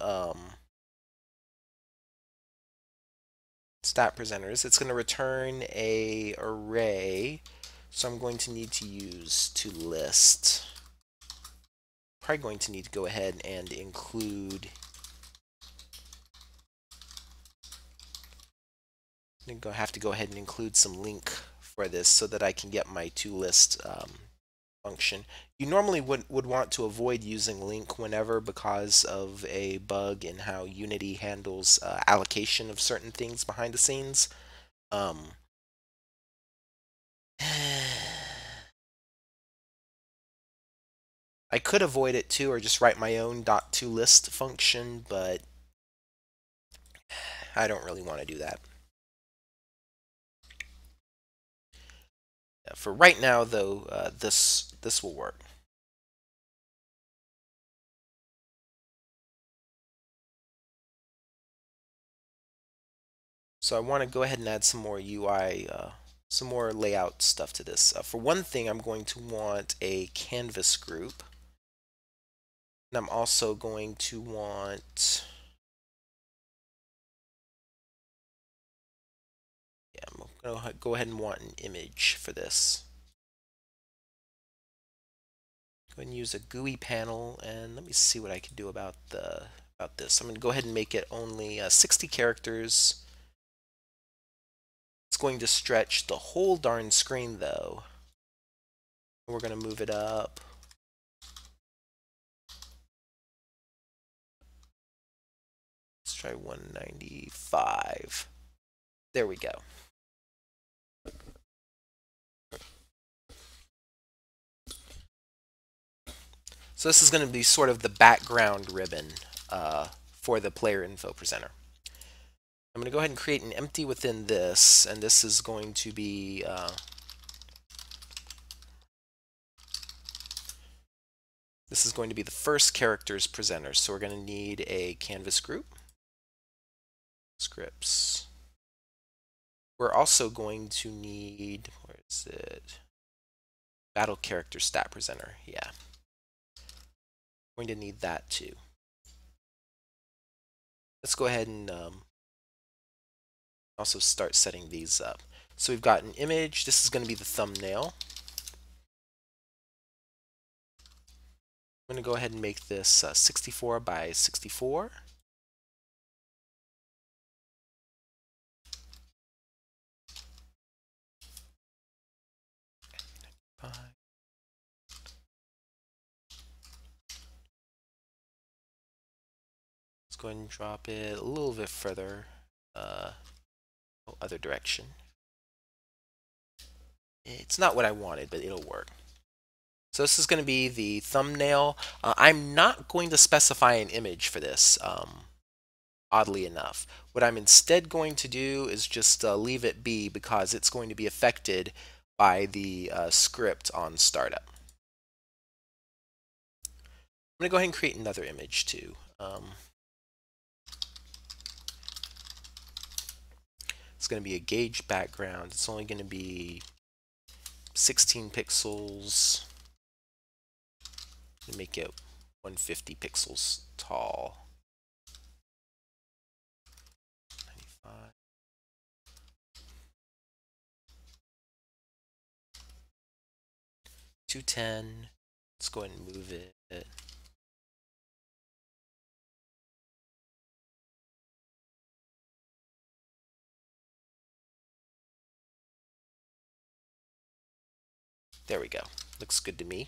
stat presenters. It's going to return a array, so I'm going to need to use toList. Probably going to need to go ahead and include. I'm going to have to go ahead and include some link for this so that I can get my toList function. You normally would want to avoid using link whenever because of a bug in how Unity handles allocation of certain things behind the scenes. I could avoid it too, or just write my own .toList function, but I don't really want to do that. For right now, though, this will work. So I want to go ahead and add some more UI, some more layout stuff to this. For one thing, I'm going to want a canvas group. And I'm also going to want, I'm going to go ahead and want an image for this. Go ahead and use a GUI panel, and let me see what I can do about this. I'm going to go ahead and make it only 60 characters. It's going to stretch the whole darn screen though. We're going to move it up. Let's try 195. There we go. So this is going to be sort of the background ribbon for the player info presenter. I'm going to go ahead and create an empty within this, and this is going to be the first character's presenter. So we're going to need a canvas group, scripts. We're also going to need, where is it? Battle character stat presenter. Yeah. Going to need that too. Let's go ahead and also start setting these up. So we've got an image. This is going to be the thumbnail. I'm going to go ahead and make this 64 by 64. Let's go ahead and drop it a little bit further, other direction. It's not what I wanted, but it'll work. So this is going to be the thumbnail. I'm not going to specify an image for this, oddly enough. What I'm instead going to do is just leave it be, because it's going to be affected by the script on startup. I'm going to go ahead and create another image too. It's going to be a gauge background. It's only going to be 16 pixels. Make it 150 pixels tall. 95. $210. Let's go ahead and move it. There we go. Looks good to me.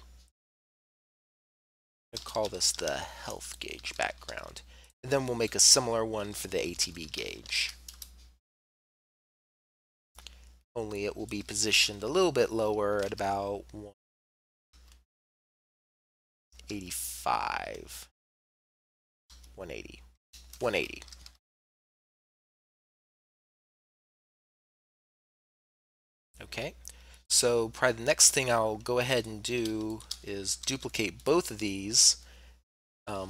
I'll call this the health gauge background. And then we'll make a similar one for the ATB gauge. Only it will be positioned a little bit lower at about 185. 180. 180. Okay. So probably the next thing I'll go ahead and do is duplicate both of these. We're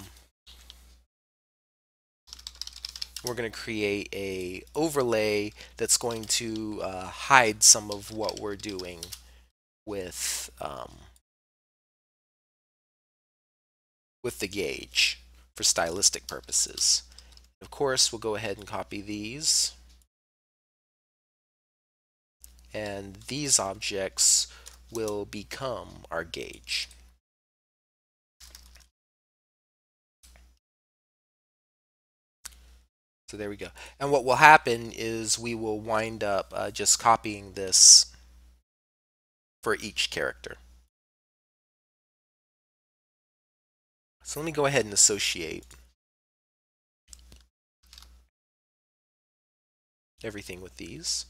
going to create a overlay that's going to hide some of what we're doing with the gauge for stylistic purposes. Of course, we'll go ahead and copy these. And these objects will become our gauge. So there we go. And what will happen is we will wind up just copying this for each character. So let me go ahead and associate everything with these.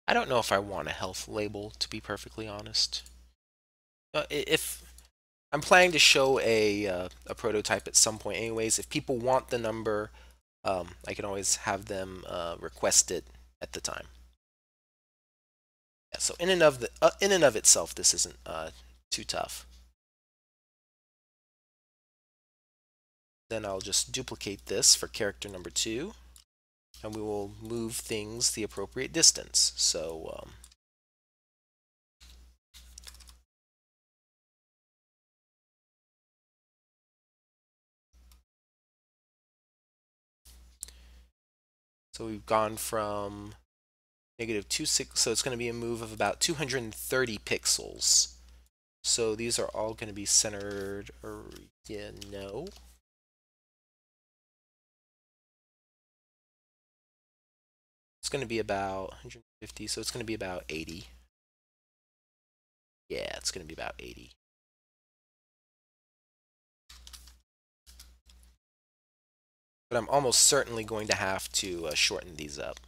I don't know if I want a health label, to be perfectly honest. If I'm planning to show a prototype at some point anyways, if people want the number, I can always have them request it at the time. Yeah, so in and of itself, this isn't too tough. Then I'll just duplicate this for character number 2, and we will move things the appropriate distance. So we've gone from -26, so it's going to be a move of about 230 pixels. So these are all going to be centered, or yeah, no. It's going to be about 150, so it's going to be about 80. Yeah, it's going to be about 80. But I'm almost certainly going to have to shorten these up.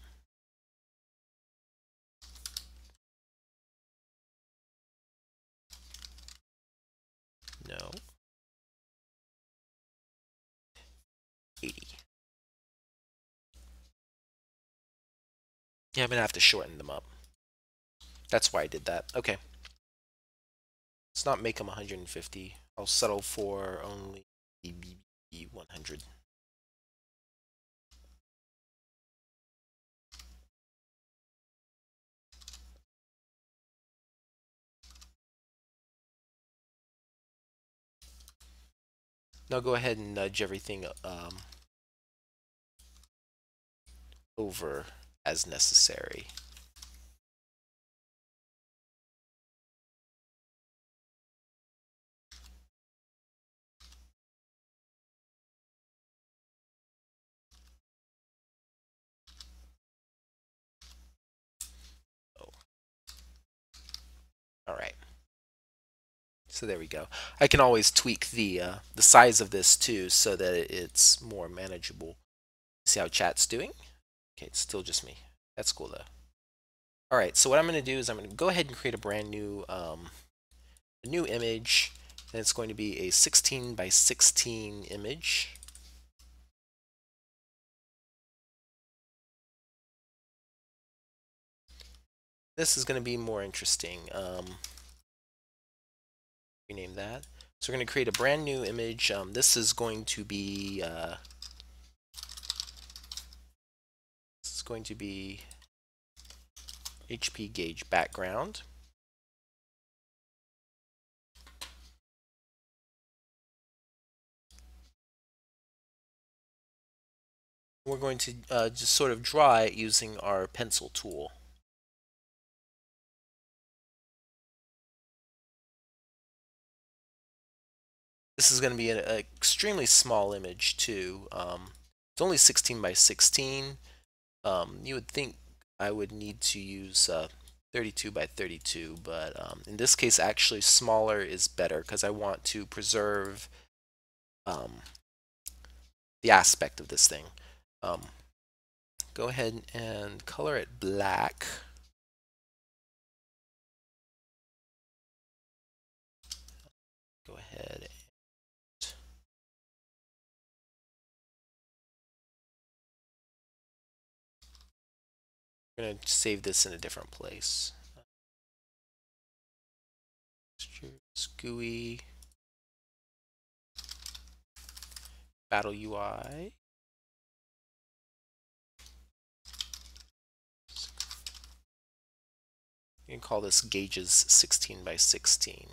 No. 80. Yeah, I'm going to have to shorten them up. That's why I did that. Okay. Let's not make them 150. I'll settle for only 100. Now go ahead and nudge everything over as necessary. Oh. All right. So there we go. I can always tweak the size of this too, so that it's more manageable. See how chat's doing? Okay, it's still just me. That's cool though. All right. So what I'm going to do is I'm going to go ahead and create a brand new image, and it's going to be a 16 by 16 image. This is going to be more interesting. Rename that. So we're going to create a brand new image. This is going to be HP gauge background. We're going to just sort of draw it using our pencil tool. This is going to be an extremely small image too. It's only 16 by 16. You would think I would need to use 32 by 32, but in this case actually smaller is better because I want to preserve the aspect of this thing. Go ahead and color it black. Go ahead. I'm going to save this in a different place. GUI, Battle UI. You can call this gauges 16 by 16.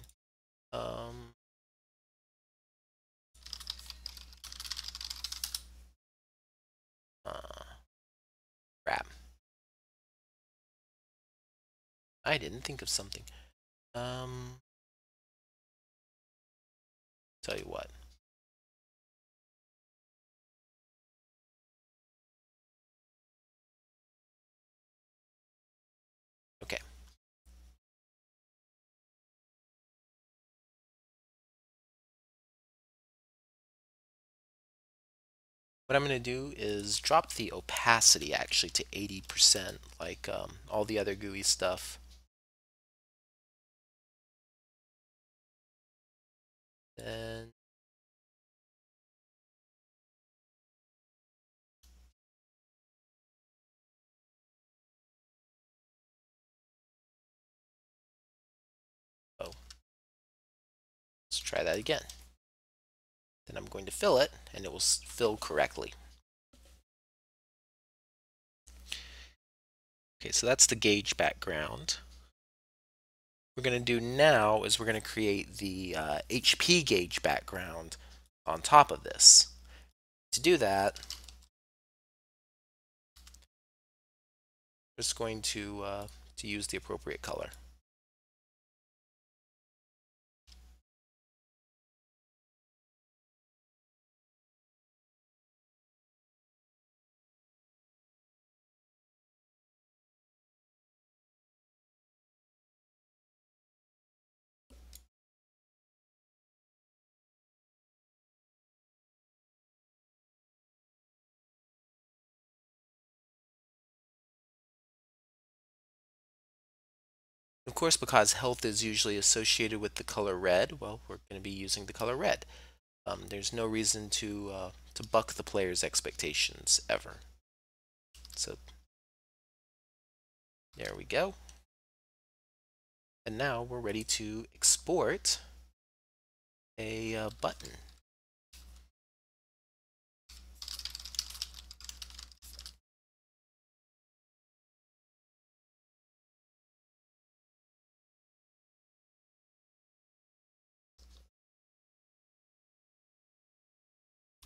Crap. I didn't think of something. Tell you what. Okay. What I'm going to do is drop the opacity actually to 80%, like all the other GUI stuff. And Try that again. Then I'm going to fill it, and it will fill correctly. Okay, so that's the gauge background. What we're going to do now is we're going to create the HP gauge background on top of this. To do that, we're just going to use the appropriate color. Of course, because health is usually associated with the color red, well, we're going to be using the color red. There's no reason to buck the player's expectations ever. So there we go. And now we're ready to export a button.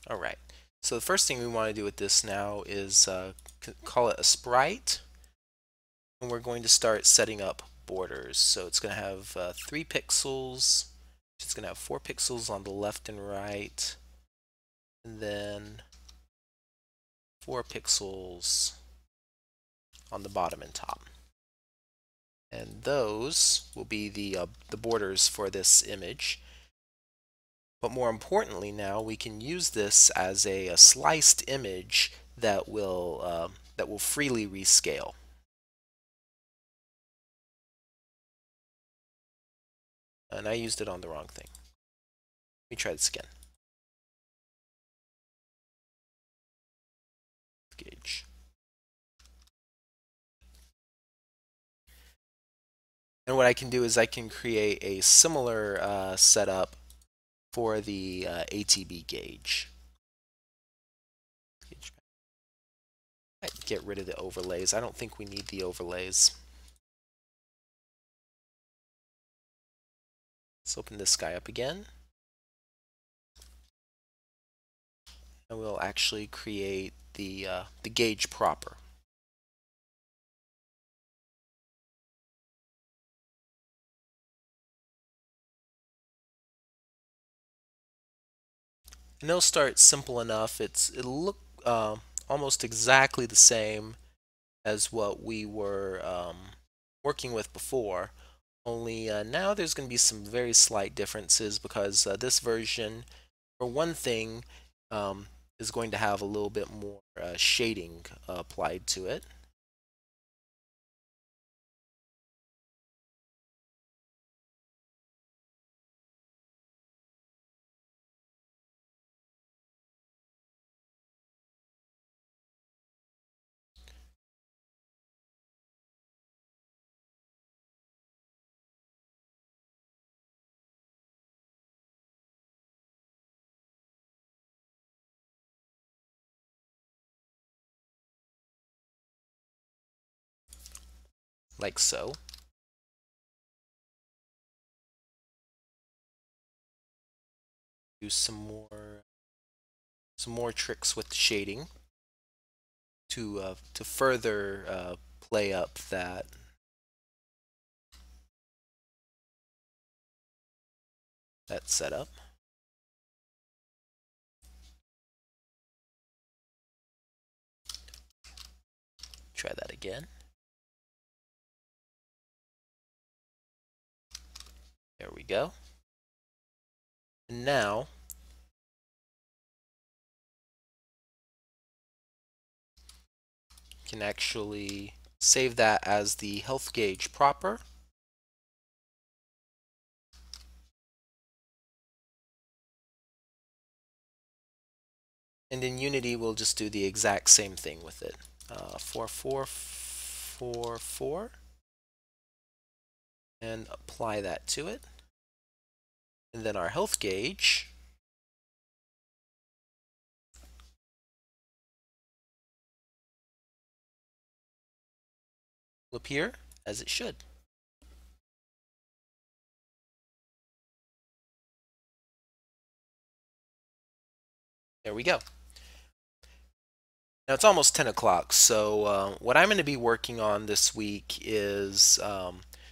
All right. So the first thing we want to do with this now is call it a sprite. And we're going to start setting up borders. So it's going to have 3 pixels. It's going to have 4 pixels on the left and right. And then 4 pixels on the bottom and top. And those will be the borders for this image. But more importantly now, we can use this as a sliced image that will freely rescale. And I used it on the wrong thing. Let me try this again. Gauge. And what I can do is I can create a similar setup for the ATB gauge. Get rid of the overlays. I don't think we need the overlays. Let's open this guy up again. And we'll actually create the gauge proper. And it'll start simple enough. It'll look almost exactly the same as what we were working with before. Only now there's going to be some very slight differences because this version, for one thing, is going to have a little bit more shading applied to it. Like so. Do some more tricks with the shading to further play up that setup. Try that again. There we go. And now you can actually save that as the health gauge proper. And in Unity, we'll just do the exact same thing with it. 4, 4, 4, 4. And apply that to it. and then our health gauge will appear as it should. There we go. Now it's almost 10 o'clock, so what I'm going to be working on this week is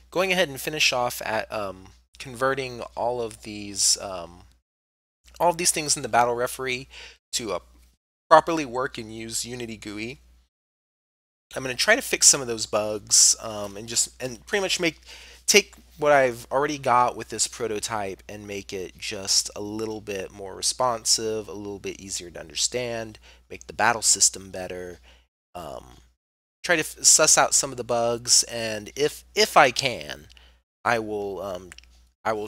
going ahead and finish off at converting all of these things in the battle referee to properly work and use Unity GUI. I'm going to try to fix some of those bugs and pretty much take what I've already got with this prototype and make it just a little bit more responsive, a little bit easier to understand, make the battle system better, try to suss out some of the bugs, and if I can, I will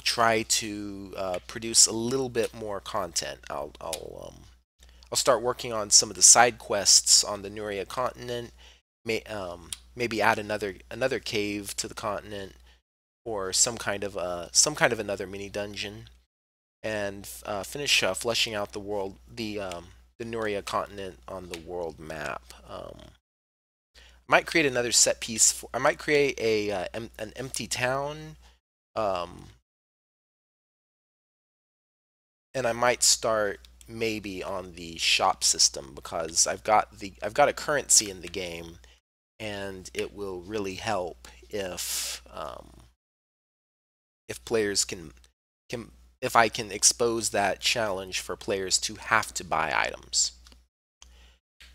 try to produce a little bit more content. I'll start working on some of the side quests on the Nuria continent. Maybe add another cave to the continent, or some kind of another mini dungeon, and finish fleshing out the Nuria continent on the world map. I might create another set piece. I might create an empty town, and I might start maybe on the shop system, because I've got a currency in the game, and it will really help if players can if I can expose that challenge for players to have to buy items.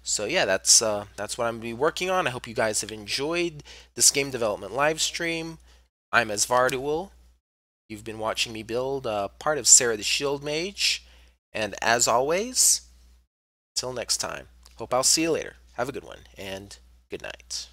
So yeah, that's what I'm gonna be working on. I hope you guys have enjoyed this game development live stream. I'm Asvardual. You've been watching me build part of Sara the Shieldmage, and as always, till next time. Hope I'll see you later. Have a good one, and good night.